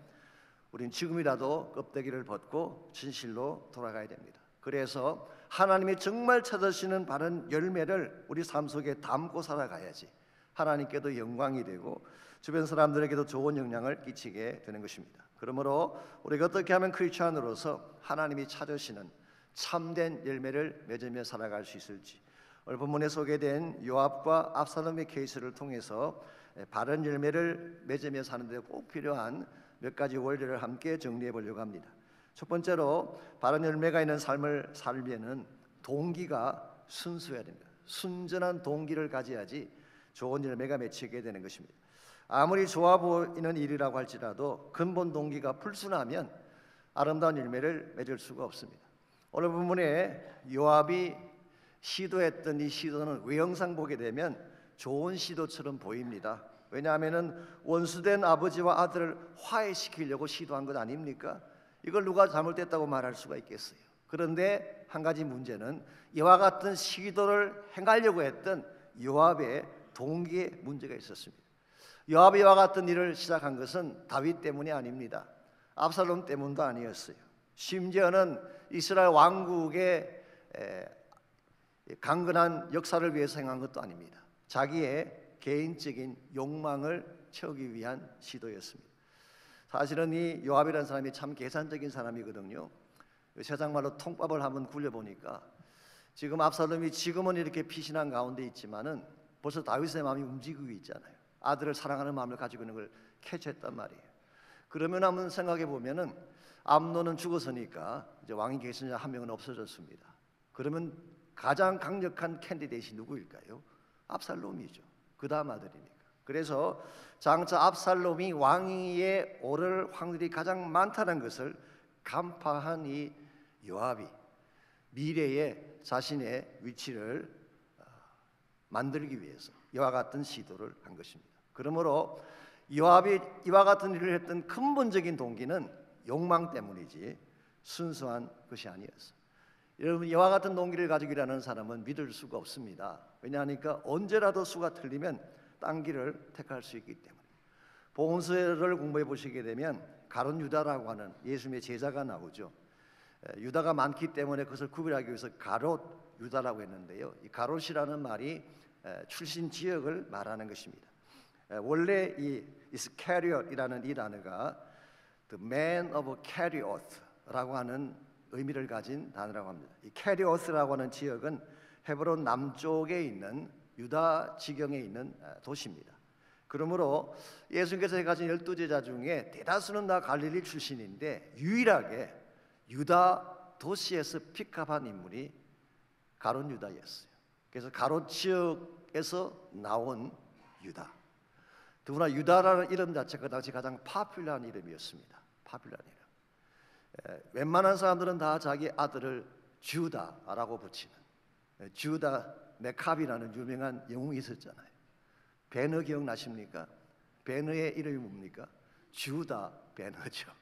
우린 지금이라도 껍데기를 벗고 진실로 돌아가야 됩니다. 그래서 하나님이 정말 찾으시는 바른 열매를 우리 삶 속에 담고 살아가야지 하나님께도 영광이 되고 주변 사람들에게도 좋은 영향을 끼치게 되는 것입니다. 그러므로 우리가 어떻게 하면 크리스천으로서 하나님이 찾으시는 참된 열매를 맺으며 살아갈 수 있을지, 오늘 본문에 소개된 요압과 압살롬의 케이스를 통해서 바른 열매를 맺으며 사는 데 꼭 필요한 몇 가지 원리를 함께 정리해 보려고 합니다. 첫 번째로 바른 열매가 있는 삶을 살면은 동기가 순수해야 됩니다. 순전한 동기를 가져야지 좋은 열매가 맺히게 되는 것입니다. 아무리 좋아 보이는 일이라고 할지라도 근본 동기가 불순하면 아름다운 열매를 맺을 수가 없습니다. 오늘 본문에 요압이 시도했던 이 시도는 외형상 보게 되면 좋은 시도처럼 보입니다. 왜냐하면 원수된 아버지와 아들을 화해시키려고 시도한 것 아닙니까? 이걸 누가 잘못됐다고 말할 수가 있겠어요. 그런데 한 가지 문제는 이와 같은 시도를 행하려고 했던 요압의 동기에 문제가 있었습니다. 요압이 이와 같은 일을 시작한 것은 다윗 때문이 아닙니다. 압살롬 때문도 아니었어요. 심지어는 이스라엘 왕국의 강건한 역사를 위해서 행한 것도 아닙니다. 자기의 개인적인 욕망을 채우기 위한 시도였습니다. 사실은 이 요압이라는 사람이 참 계산적인 사람이거든요. 세상 말로 통밥을 한번 굴려보니까 지금 압살롬이 지금은 이렇게 피신한 가운데 있지만은 벌써 다윗의 마음이 움직이고 있잖아요. 아들을 사랑하는 마음을 가지고 있는 걸 캐치했단 말이에요. 그러면 한번 생각해 보면은 암논은 죽었으니까 이제 왕이 계신 자 한 명은 없어졌습니다. 그러면 가장 강력한 캔디데이트이 누구일까요? 압살롬이죠. 그 다음 아들이니까. 그래서 장차 압살롬이 왕위에 오를 확률이 가장 많다는 것을 간파한 이 요압이 미래에 자신의 위치를 만들기 위해서 이와 같은 시도를 한 것입니다. 그러므로 요압이 이와 같은 일을 했던 근본적인 동기는 욕망 때문이지 순수한 것이 아니었어요. 여러분, 이와 같은 동기를 가지고 일하는 사람은 믿을 수가 없습니다. 왜냐하니까 언제라도 수가 틀리면 딴 길을 택할 수 있기 때문에. 복음서를 공부해 보시게 되면 가룟 유다라고 하는 예수님의 제자가 나오죠. 유다가 많기 때문에 그것을 구별하기 위해서 가롯 유다라고 했는데요. 이 가롯이라는 말이 출신 지역을 말하는 것입니다. 원래 이 이스카리ot이라는 이 단어가 the man of Kerioth라고 하는 의미를 가진 단어라고 합니다. 이 Kerioth라고 하는 지역은 헤브론 남쪽에 있는 유다 지경에 있는 도시입니다. 그러므로 예수님께서 가진 12제자 중에 대다수는 다 갈릴리 출신인데 유일하게 유다 도시에서 픽업한 인물이 가롯 유다였어요. 그래서 가롯 지역에서 나온 유다. 더구나 유다라는 이름 자체가 그 당시 가장 파퓰러한 이름이었습니다. 파퓰러한 이름. 웬만한 사람들은 다 자기 아들을 주다라고 붙이는 주다 메캅이라는 유명한 영웅이 있었잖아요. 베너 기억나십니까? 베너의 이름이 뭡니까? 주다 베너죠.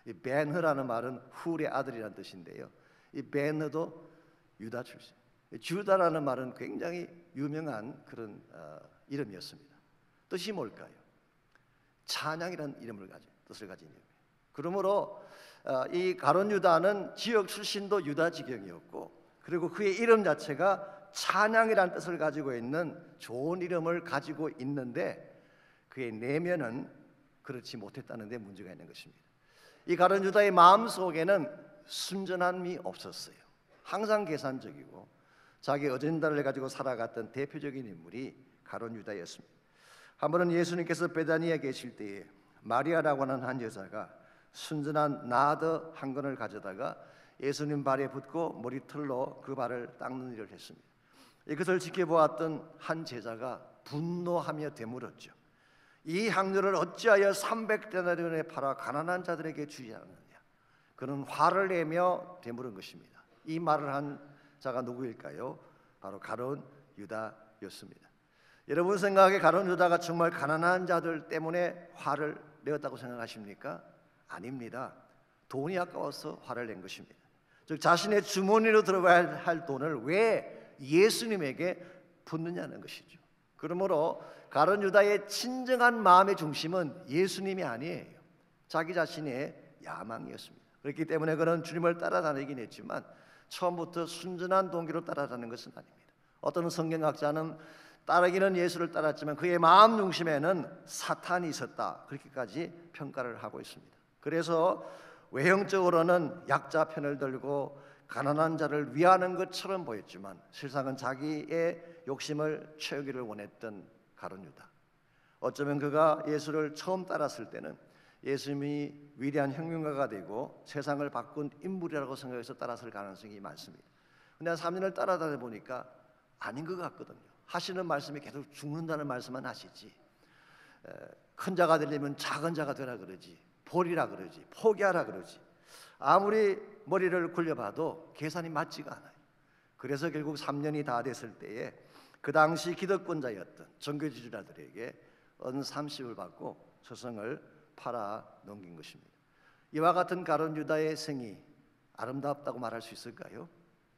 이 베너라는 말은 훌의 아들이라는 뜻인데요. 이 베너도 유다 출신. 주다라는 말은 굉장히 유명한 그런 이름이었습니다. 뜻이 뭘까요? 찬양이라는 뜻을 가진 이름이에요. 그러므로 이 가룟 유다는 지역 출신도 유다 지경이었고, 그리고 그의 이름 자체가 찬양이라는 뜻을 가지고 있는 좋은 이름을 가지고 있는데 그의 내면은 그렇지 못했다는 데 문제가 있는 것입니다. 이 가룟 유다의 마음 속에는 순전함이 없었어요. 항상 계산적이고 자기 어젠다를 가지고 살아갔던 대표적인 인물이 가룟 유다였습니다. 한 번은 예수님께서 베다니에 계실 때에 마리아라고 하는 한 여자가 순전한 나드 한 건을 가져다가 예수님 발에 붓고 머리털로 그 발을 닦는 일을 했습니다. 이것을 지켜보았던 한 제자가 분노하며 되물었죠. 이 향료를 어찌하여 300데나리온에 팔아 가난한 자들에게 주지 않느냐. 그는 화를 내며 되물은 것입니다. 이 말을 한 자가 누구일까요? 바로 가룟 유다였습니다. 여러분 생각에 가룟 유다가 정말 가난한 자들 때문에 화를 내었다고 생각하십니까? 아닙니다. 돈이 아까워서 화를 낸 것입니다. 즉 자신의 주머니로 들어가야 할 돈을 왜 예수님에게 붓느냐는 것이죠. 그러므로 가룟 유다의 진정한 마음의 중심은 예수님이 아니에요. 자기 자신의 야망이었습니다. 그렇기 때문에 그는 주님을 따라다니긴 했지만 처음부터 순전한 동기로 따라다니는 것은 아닙니다. 어떤 성경학자는 따르기는 예수를 따랐지만 그의 마음 중심에는 사탄이 있었다, 그렇게까지 평가를 하고 있습니다. 그래서 외형적으로는 약자 편을 들고 가난한 자를 위하는 것처럼 보였지만 실상은 자기의 욕심을 채우기를 원했던 가룟 유다. 어쩌면 그가 예수를 처음 따랐을 때는 예수님이 위대한 혁명가가 되고 세상을 바꾼 인물이라고 생각해서 따라설 가능성이 많습니다. 근데 한 3년을 따라다니다 보니까 아닌 것 같거든요. 하시는 말씀이 계속 죽는다는 말씀만 하시지, 큰 자가 되려면 작은 자가 되라 그러지, 버리라 그러지, 포기하라 그러지, 아무리 머리를 굴려봐도 계산이 맞지가 않아요. 그래서 결국 3년이 다 됐을 때에 그 당시 기득권자였던 정교지주자들에게 언30을 받고 서성을 팔아 넘긴 것입니다. 이와 같은 가룟 유다의 생이 아름답다고 말할 수 있을까요?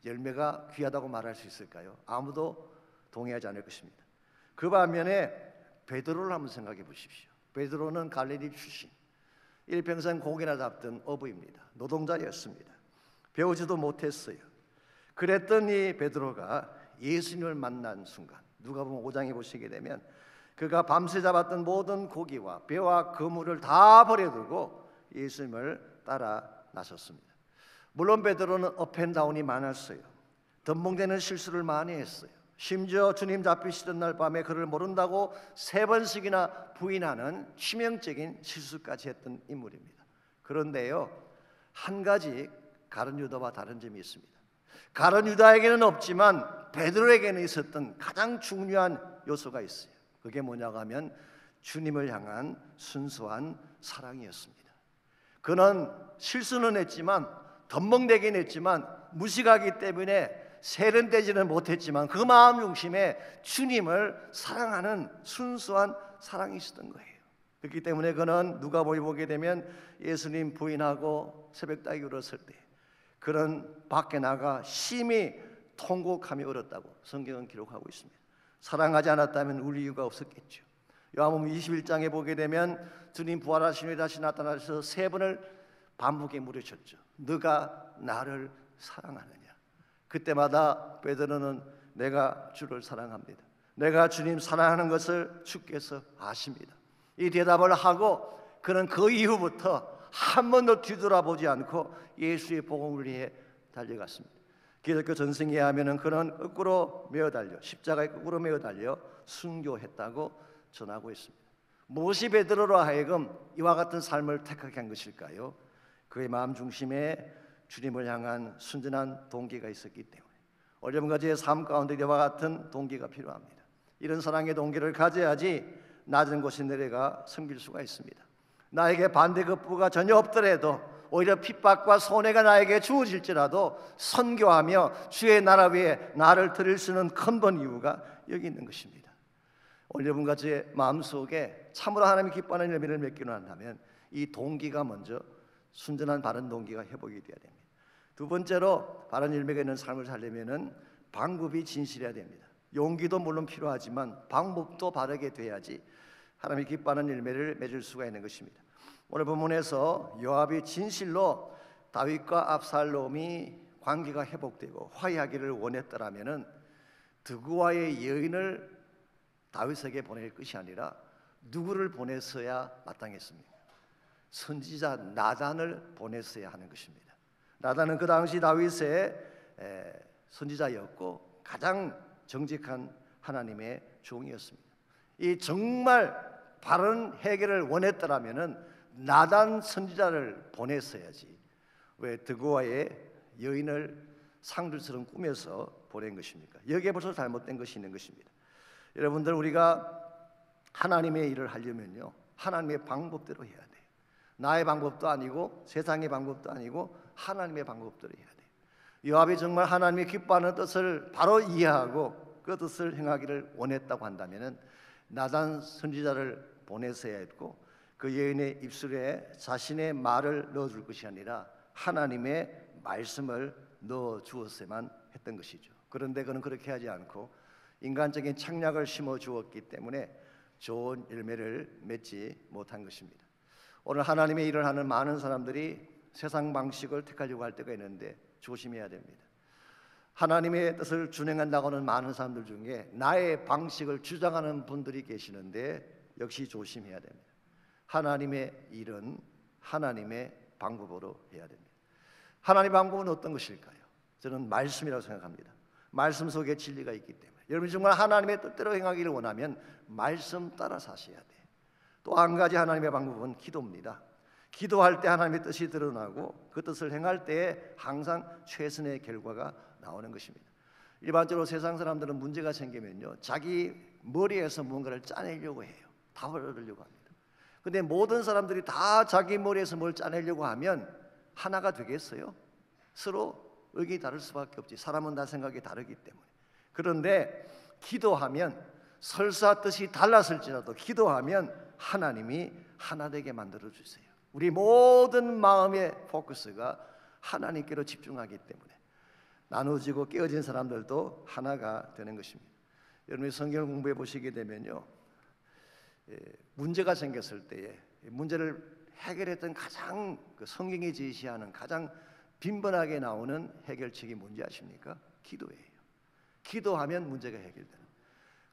열매가 귀하다고 말할 수 있을까요? 아무도 동의하지 않을 것입니다. 그 반면에 베드로를 한번 생각해 보십시오. 베드로는 갈릴리 출신, 일평생 고기나 잡던 어부입니다. 노동자였습니다. 배우지도 못했어요. 그랬던 이 베드로가 예수님을 만난 순간, 누가복음 5장에 보시게 되면 그가 밤새 잡았던 모든 고기와 배와 그물을 다 버려두고 예수님을 따라 나섰습니다. 물론 베드로는 업앤다운이 많았어요. 덤벙대는 실수를 많이 했어요. 심지어 주님 잡히시던 날 밤에 그를 모른다고 3번씩이나 부인하는 치명적인 실수까지 했던 인물입니다. 그런데요, 한 가지 가룟 유다와 다른 점이 있습니다. 가룟 유다에게는 없지만 베드로에게는 있었던 가장 중요한 요소가 있어요. 그게 뭐냐고 하면 주님을 향한 순수한 사랑이었습니다. 그는 실수는 했지만, 덤벙대긴 했지만, 무식하기 때문에 세련되지는 못했지만 그 마음 중심에 주님을 사랑하는 순수한 사랑이 있었던 거예요. 그렇기 때문에 그는 누가복음에 보게 되면 예수님 부인하고 새벽닭이 울었을 때 그는 밖에 나가 심히 통곡하며 울었다고 성경은 기록하고 있습니다. 사랑하지 않았다면 울 이유가 없었겠죠. 요한복음 21장에 보게 되면 주님 부활하신 후에 다시 나타나셔서 3번을 반복에 물으셨죠. 너가 나를 사랑하느냐? 그때마다 베드로는 내가 주를 사랑합니다, 내가 주님 사랑하는 것을 주께서 아십니다, 이 대답을 하고 그는 그 이후부터 한 번도 뒤돌아보지 않고 예수의 복음을 위해 달려갔습니다. 기독교 전승에 하면은 그는 거꾸로 메어 달려, 십자가에 거꾸로 메어 달려 순교했다고 전하고 있습니다. 무엇이 베드로로 하여금 이와 같은 삶을 택하게 한 것일까요? 그의 마음 중심에 주님을 향한 순전한 동기가 있었기 때문에 어려운 가지의 삶 가운데 이와 같은 동기가 필요합니다. 이런 사랑의 동기를 가져야지 낮은 곳에 내려가 섬길 수가 있습니다. 나에게 반대급부가 전혀 없더라도 오히려 핍박과 손해가 나에게 주어질지라도 선교하며 주의 나라 위에 나를 드릴 수 있는 근본 이유가 여기 있는 것입니다. 오늘 여러분과 제 마음속에 참으로 하나님이 기뻐하는 열매를 맺기로 한다면 이 동기가 먼저 순전한 바른 동기가 회복이 되어야 됩니다. 두 번째로 바른 열매가 있는 삶을 살려면은 방법이 진실해야 됩니다. 용기도 물론 필요하지만 방법도 바르게 돼야지 하나님이 기뻐하는 열매를 맺을 수가 있는 것입니다. 오늘 본문에서 요압이 진실로 다윗과 압살롬이 관계가 회복되고 화해하기를 원했더라면은 드구와의 여인을 다윗에게 보낼 것이 아니라 누구를 보냈어야 마땅했습니까? 선지자 나단을 보냈어야 하는 것입니다. 나단은 그 당시 다윗의 선지자였고 가장 정직한 하나님의 종이었습니다. 이 정말 바른 해결을 원했더라면은 나단 선지자를 보냈어야지 왜 드고아의 여인을 상들처럼 꾸며서 보낸 것입니까? 여기에 벌써 잘못된 것이 있는 것입니다. 여러분들, 우리가 하나님의 일을 하려면요 하나님의 방법대로 해야 돼요. 나의 방법도 아니고 세상의 방법도 아니고 하나님의 방법대로 해야 돼요. 요압이 정말 하나님이 기뻐하는 뜻을 바로 이해하고 그 뜻을 행하기를 원했다고 한다면 나단 선지자를 보내서야 했고 그 여인의 입술에 자신의 말을 넣어줄 것이 아니라 하나님의 말씀을 넣어주었어야만 했던 것이죠. 그런데 그는 그렇게 하지 않고 인간적인 착략을 심어주었기 때문에 좋은 열매를 맺지 못한 것입니다. 오늘 하나님의 일을 하는 많은 사람들이 세상 방식을 택하려고 할 때가 있는데 조심해야 됩니다. 하나님의 뜻을 준행한다고 하는 많은 사람들 중에 나의 방식을 주장하는 분들이 계시는데 역시 조심해야 됩니다. 하나님의 일은 하나님의 방법으로 해야 됩니다. 하나님의 방법은 어떤 것일까요? 저는 말씀이라고 생각합니다. 말씀 속에 진리가 있기 때문에 여러분이 정말 하나님의 뜻대로 행하기를 원하면 말씀 따라 사셔야 돼요. 또 한 가지 하나님의 방법은 기도입니다. 기도할 때 하나님의 뜻이 드러나고 그 뜻을 행할 때에 항상 최선의 결과가 나오는 것입니다. 일반적으로 세상 사람들은 문제가 생기면요, 자기 머리에서 뭔가를 짜내려고 해요. 답을 얻으려고 합니다. 근데 모든 사람들이 다 자기 머리에서 뭘 짜내려고 하면 하나가 되겠어요? 서로 의견이 다를 수밖에 없지. 사람은 다 생각이 다르기 때문에. 그런데 기도하면 설사 뜻이 달랐을지라도 기도하면 하나님이 하나 되게 만들어 주세요. 우리 모든 마음의 포커스가 하나님께로 집중하기 때문에 나누어지고 깨어진 사람들도 하나가 되는 것입니다. 여러분이 성경을 공부해 보시게 되면요, 문제가 생겼을 때에 문제를 해결했던 가장 성경이 제시하는 가장 빈번하게 나오는 해결책이 뭔지 아십니까? 기도예요. 기도하면 문제가 해결되는.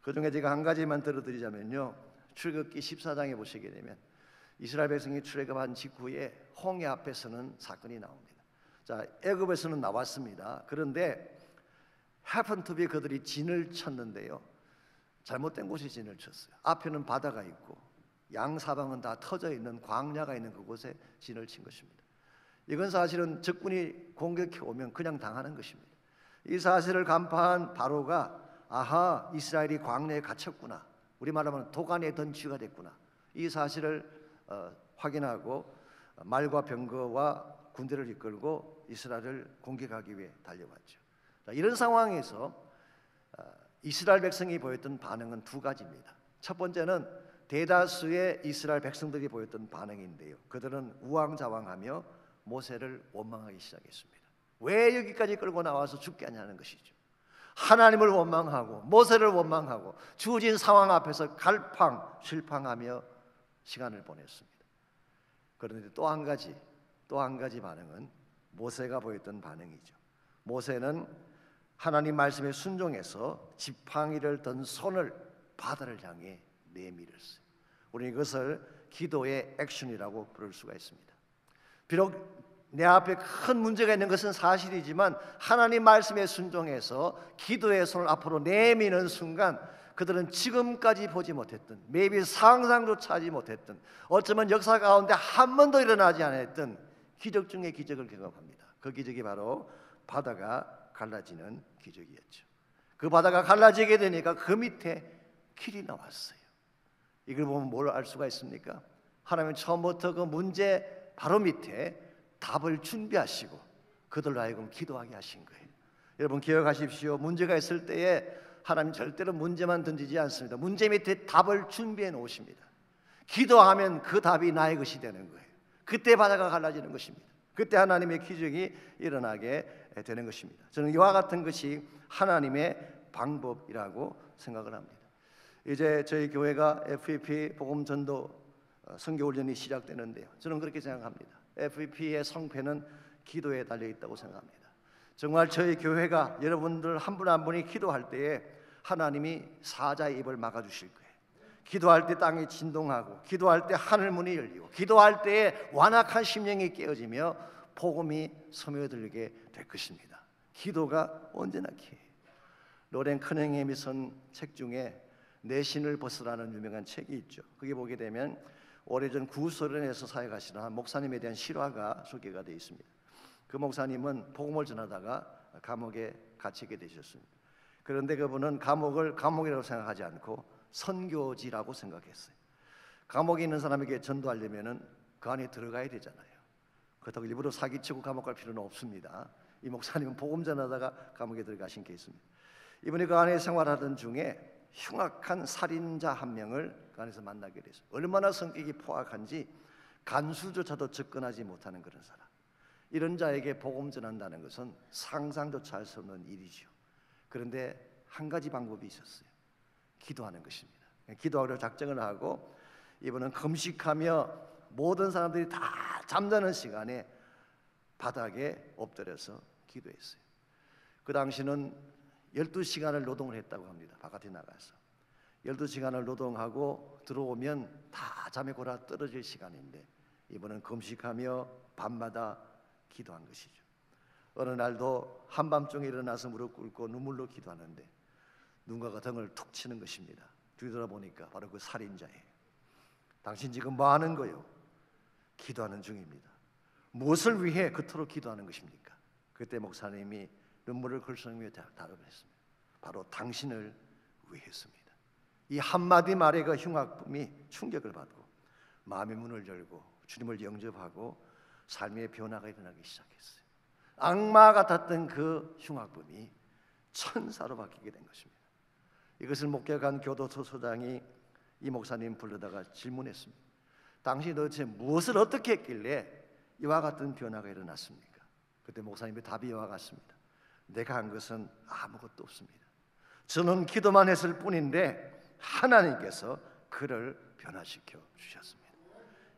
그중에 제가 한 가지만 들어드리자면요, 출애굽기 14장에 보시게 되면 이스라엘 백성이 출애굽한 직후에 홍해 앞에서는 사건이 나옵니다. 자, 애굽에서는 나왔습니다. 그런데 happen to be 그들이 진을 쳤는데요, 잘못된 곳에 진을 쳤어요. 앞에는 바다가 있고 양사방은 다 터져 있는 광야가 있는 그곳에 진을 친 것입니다. 이건 사실은 적군이 공격해 오면 그냥 당하는 것입니다. 이 사실을 간파한 바로가 아하, 이스라엘이 광야에 갇혔구나, 우리말하면 도간에 든 쥐가 됐구나, 이 사실을 확인하고 말과 병거와 군대를 이끌고 이스라엘을 공격하기 위해 달려왔죠. 자, 이런 상황에서 이스라엘 백성이 보였던 반응은 두 가지입니다. 첫 번째는 대다수의 이스라엘 백성들이 보였던 반응인데요, 그들은 우왕좌왕하며 모세를 원망하기 시작했습니다. 왜 여기까지 끌고 나와서 죽게 하냐는 것이죠. 하나님을 원망하고 모세를 원망하고 주어진 상황 앞에서 갈팡실팡하며 시간을 보냈습니다. 그런데 또 한 가지 반응은 모세가 보였던 반응이죠. 모세는 하나님 말씀에 순종해서 지팡이를 든 손을 바다를 향해 내밀었어요. 우리는 이것을 기도의 액션이라고 부를 수가 있습니다. 비록 내 앞에 큰 문제가 있는 것은 사실이지만 하나님 말씀에 순종해서 기도의 손을 앞으로 내미는 순간 그들은 지금까지 보지 못했던, maybe 상상조차 하지 못했던, 어쩌면 역사 가운데 한 번도 일어나지 않았던 기적 중의 기적을 경험합니다. 그 기적이 바로 바다가 갈라지는 기적이었죠. 그 바다가 갈라지게 되니까 그 밑에 길이 나왔어요. 이걸 보면 뭘 알 수가 있습니까? 하나님은 처음부터 그 문제 바로 밑에 답을 준비하시고 그들로 하여금 기도하게 하신 거예요. 여러분 기억하십시오. 문제가 있을 때에 하나님 절대로 문제만 던지지 않습니다. 문제 밑에 답을 준비해 놓으십니다. 기도하면 그 답이 나의 것이 되는 거예요. 그때 바다가 갈라지는 것입니다. 그때 하나님의 기적이 일어나게 되는 것입니다. 저는 이와 같은 것이 하나님의 방법이라고 생각을 합니다. 이제 저희 교회가 FEP 복음전도 선교훈련이 시작되는데요, 저는 그렇게 생각합니다. FEP의 성패는 기도에 달려있다고 생각합니다. 정말 저희 교회가 여러분들 한 분 한 분이 기도할 때에 하나님이 사자의 입을 막아주실 거예요. 기도할 때 땅이 진동하고, 기도할 때 하늘문이 열리고, 기도할 때에 완악한 심령이 깨어지며 복음이 스며들게 될 것입니다. 기도가 언제나 기회예요. 로렌 커닝햄이 쓴 책 중에 내 신을 벗으라는 유명한 책이 있죠. 거기 보게 되면 오래전 구소련에서 사역하시는 한 목사님에 대한 실화가 소개가 되어 있습니다. 그 목사님은 복음을 전하다가 감옥에 갇히게 되셨습니다. 그런데 그분은 감옥을 감옥이라고 생각하지 않고 선교지라고 생각했어요. 감옥에 있는 사람에게 전도하려면은 그 안에 들어가야 되잖아요. 그렇다고 일부러 사기치고 감옥 갈 필요는 없습니다. 이 목사님은 복음 전하다가 감옥에 들어가신 케이스입니다. 이분이 그 안에 생활하던 중에 흉악한 살인자 한 명을 그 안에서 만나게 됐어요. 얼마나 성격이 포악한지 간수조차도 접근하지 못하는 그런 사람. 이런 자에게 복음 전한다는 것은 상상조차 할 수 없는 일이죠. 그런데 한 가지 방법이 있었어요. 기도하는 것입니다. 기도하기로 작정을 하고 이분은 금식하며 모든 사람들이 다 잠자는 시간에 바닥에 엎드려서 기도했어요. 그 당시는 12시간을 노동을 했다고 합니다. 바깥에 나가서 12시간을 노동하고 들어오면 다 잠에 골아 떨어질 시간인데 이분은 금식하며 밤마다 기도한 것이죠. 어느 날도 한밤중에 일어나서 무릎 꿇고 눈물로 기도하는데 누군가가 등을 툭 치는 것입니다. 뒤돌아보니까 바로 그 살인자예요. 당신 지금 뭐 하는 거요? 기도하는 중입니다. 무엇을 위해 그토록 기도하는 것입니까? 그때 목사님이 눈물을 글썽이며 답을 했습니다. 바로 당신을 위해서입니다. 이 한마디 말에 그 흉악범이 충격을 받고 마음의 문을 열고 주님을 영접하고 삶의 변화가 일어나기 시작했어요. 악마 같았던 그 흉악범이 천사로 바뀌게 된 것입니다. 이것을 목격한 교도소 소장이 이 목사님 불러다가 질문했습니다. 당신이 도대체 무엇을 어떻게 했길래 이와 같은 변화가 일어났습니까? 그때 목사님의 답이 이와 같습니다. 내가 한 것은 아무것도 없습니다. 저는 기도만 했을 뿐인데 하나님께서 그를 변화시켜 주셨습니다.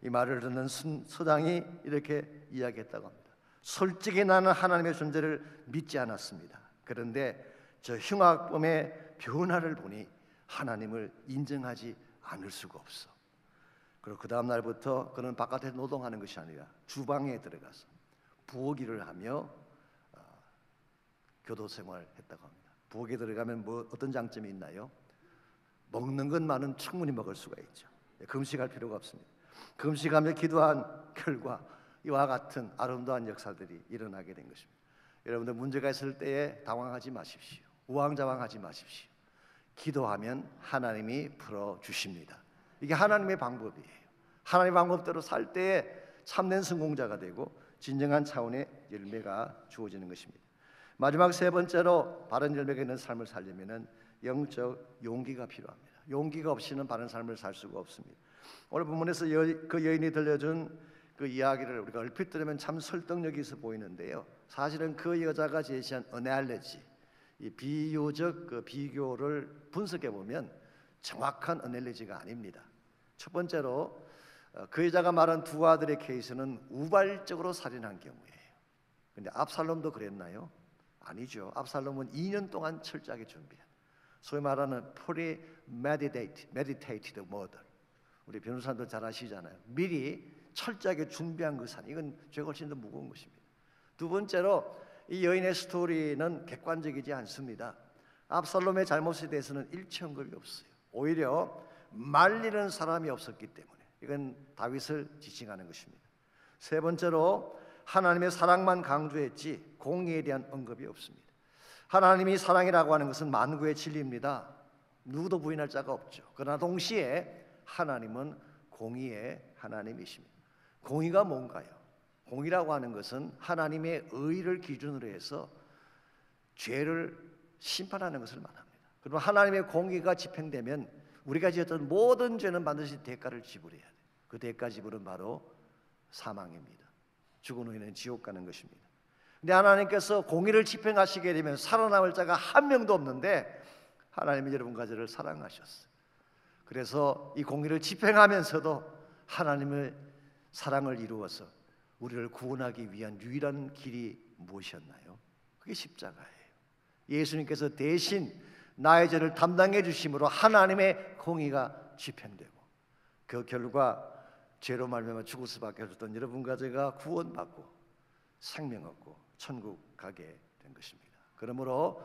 이 말을 듣는 소장이 이렇게 이야기했다고 합니다. 솔직히 나는 하나님의 존재를 믿지 않았습니다. 그런데 저 흉악범의 변화를 보니 하나님을 인정하지 않을 수가 없어. 그리고 그 다음 날부터 그는 바깥에 노동하는 것이 아니라 주방에 들어가서 부엌일을 하며 교도 생활을 했다고 합니다. 부엌에 들어가면 어떤 장점이 있나요? 먹는 것만은 충분히 먹을 수가 있죠. 금식할 필요가 없습니다. 금식하며 기도한 결과 이와 같은 아름다운 역사들이 일어나게 된 것입니다. 여러분들 문제가 있을 때에 당황하지 마십시오. 우왕좌왕하지 마십시오. 기도하면 하나님이 풀어주십니다. 이게 하나님의 방법이에요. 하나님의 방법대로 살 때에 참된 성공자가 되고 진정한 차원의 열매가 주어지는 것입니다. 마지막 세 번째로 바른 열매가 있는 삶을 살려면 영적 용기가 필요합니다. 용기가 없이는 바른 삶을 살 수가 없습니다. 오늘 본문에서 그 여인이 들려준 그 이야기를 우리가 얼핏 들으면 참 설득력이 있어 보이는데요. 사실은 그 여자가 제시한 어널리지, 이 비유적 그 비교를 분석해 보면 정확한 어널리지가 아닙니다. 첫 번째로 그 여자가 말한 두 아들의 케이스는 우발적으로 살인한 경우예요. 근데 압살롬도 그랬나요? 아니죠. 압살롬은 2년 동안 철저하게 준비한, 소위 말하는 premeditated murder. 우리 변호사도 잘 아시잖아요. 미리 철저하게 준비한 그 산, 이건 죄가 훨씬 더 무거운 것입니다. 두 번째로 이 여인의 스토리는 객관적이지 않습니다. 압살롬의 잘못에 대해서는 일체 언급이 없어요. 오히려 말리는 사람이 없었기 때문에 이건 다윗을 지칭하는 것입니다. 세 번째로 하나님의 사랑만 강조했지 공의에 대한 언급이 없습니다. 하나님이 사랑이라고 하는 것은 만구의 진리입니다. 누구도 부인할 자가 없죠. 그러나 동시에 하나님은 공의의 하나님이십니다. 공의가 뭔가요? 공의라고 하는 것은 하나님의 의를 기준으로 해서 죄를 심판하는 것을 말합니다. 그리고 하나님의 공의가 집행되면 우리가 지었던 모든 죄는 반드시 대가를 지불해야 돼요. 그 대가 지불은 바로 사망입니다. 죽은 후에는 지옥 가는 것입니다. 근데 하나님께서 공의를 집행하시게 되면 살아남을 자가 한 명도 없는데 하나님이 여러분과 저를 사랑하셨어요. 그래서 이 공의를 집행하면서도 하나님의 사랑을 이루어서 우리를 구원하기 위한 유일한 길이 무엇이었나요? 그게 십자가예요. 예수님께서 대신 나의 죄를 담당해 주심으로 하나님의 공의가 집행되고 그 결과 죄로 말미암아 죽을 수밖에 없었던 여러분과 제가 구원받고 생명 얻고 천국 가게 된 것입니다. 그러므로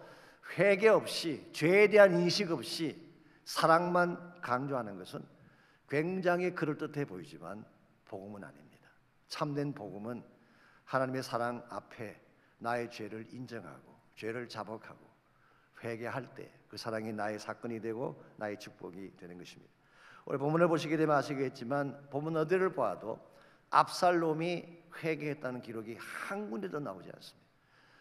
회개 없이, 죄에 대한 인식 없이 사랑만 강조하는 것은 굉장히 그럴듯해 보이지만 복음은 아닙니다. 참된 복음은 하나님의 사랑 앞에 나의 죄를 인정하고 죄를 자복하고 회개할 때 그 사랑이 나의 사건이 되고 나의 축복이 되는 것입니다. 오늘 본문을 보시게 되면 아시겠지만 본문 어디를 보아도 압살롬이 회개했다는 기록이 한 군데도 나오지 않습니다.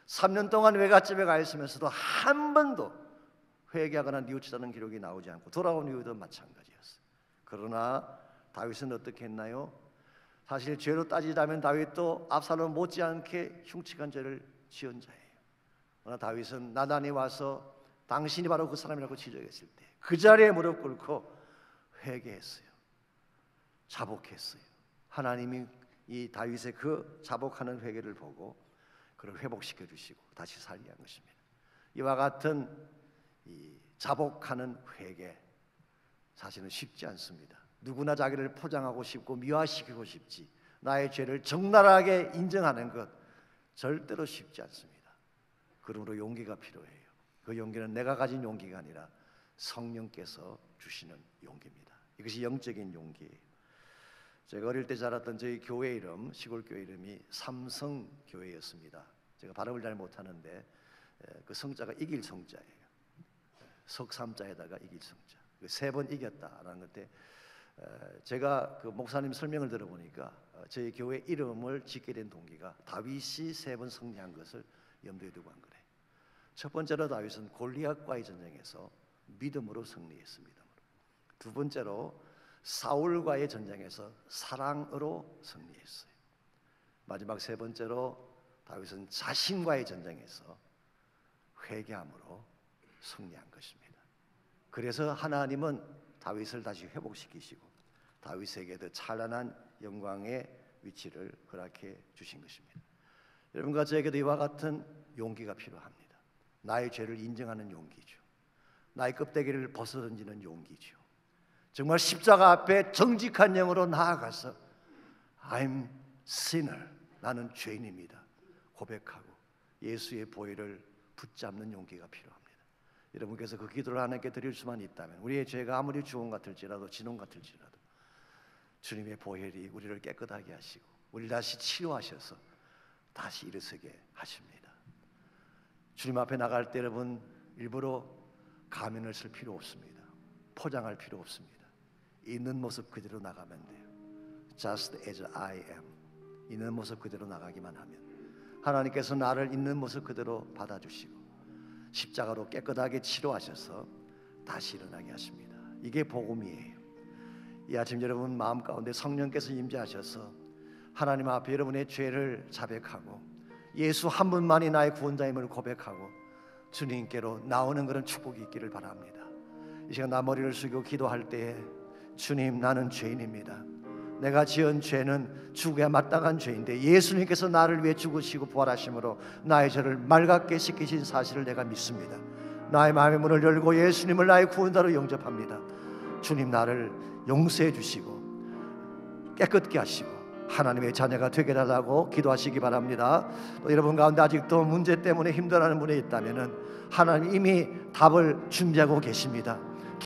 3년 동안 외갓집에 가 있으면서도 한 번도 회개하거나 뉘우치다는 기록이 나오지 않고 돌아온 이후도 마찬가지였어요. 그러나 다윗은 어떻게 했나요? 사실 죄로 따지자면 다윗도 압살롬 못지않게 흉측한 죄를 지은 자예요. 그러나 다윗은 나단이 와서 당신이 바로 그 사람이라고 지적했을 때 그 자리에 무릎 꿇고 회개했어요. 자복했어요. 하나님이 이 다윗의 그 자복하는 회개를 보고 그를 회복시켜 주시고 다시 살게 한 것입니다. 이와 같은 이 자복하는 회개 사실은 쉽지 않습니다. 누구나 자기를 포장하고 싶고 미화시키고 싶지 나의 죄를 적나라하게 인정하는 것 절대로 쉽지 않습니다. 그러므로 용기가 필요해요. 그 용기는 내가 가진 용기가 아니라 성령께서 주시는 용기입니다. 이것이 영적인 용기예요. 제가 어릴 때 자랐던 저희 교회 이름, 시골 교회 이름이 삼성교회였습니다. 제가 발음을 잘 못하는데 그 성자가 이길 성자예요. 석삼자에다가 이길 성자. 세 번 이겼다라는 건데, 제가 그 목사님 설명을 들어보니까 저희 교회 이름을 짓게 된 동기가 다윗이 세 번 승리한 것을 염두에 두고 한 거래요. 첫 번째로 다윗은 골리앗과의 전쟁에서 믿음으로 승리했습니다. 두 번째로 사울과의 전쟁에서 사랑으로 승리했어요. 마지막 세 번째로 다윗은 자신과의 전쟁에서 회개함으로 승리한 것입니다. 그래서 하나님은 다윗을 다시 회복시키시고 다윗에게 더 찬란한 영광의 위치를 허락해 주신 것입니다. 여러분과 저에게도 이와 같은 용기가 필요합니다. 나의 죄를 인정하는 용기죠. 나의 껍데기를 벗어던지는 용기죠. 정말 십자가 앞에 정직한 영으로 나아가서 I'm sinner, 나는 죄인입니다 고백하고 예수의 보혈을 붙잡는 용기가 필요합니다. 여러분께서 그 기도를 하나님께 드릴 수만 있다면, 우리의 죄가 아무리 주홍 같을지라도 진홍 같을지라도 주님의 보혈이 우리를 깨끗하게 하시고 우리를 다시 치료하셔서 다시 일어서게 하십니다. 주님 앞에 나갈 때 여러분 일부러 가면을 쓸 필요 없습니다. 포장할 필요 없습니다. 있는 모습 그대로 나가면 돼요. Just as I am, 있는 모습 그대로 나가기만 하면 하나님께서 나를 있는 모습 그대로 받아주시고 십자가로 깨끗하게 치료하셔서 다시 일어나게 하십니다. 이게 복음이에요. 이 아침 여러분 마음 가운데 성령께서 임재하셔서 하나님 앞에 여러분의 죄를 자백하고 예수 한 분만이 나의 구원자임을 고백하고 주님께로 나오는 그런 축복이 있기를 바랍니다. 이 시간 나 머리를 숙이고 기도할 때에 주님, 나는 죄인입니다. 내가 지은 죄는 죽어야 마땅한 죄인데 예수님께서 나를 위해 죽으시고 부활하심으로 나의 죄를 맑게 씻기신 사실을 내가 믿습니다. 나의 마음의 문을 열고 예수님을 나의 구원자로 영접합니다. 주님, 나를 용서해 주시고 깨끗게 하시고 하나님의 자녀가 되게 달라고 기도하시기 바랍니다. 또 여러분 가운데 아직도 문제 때문에 힘들어하는 분이 있다면 하나님 이미 답을 준비하고 계십니다.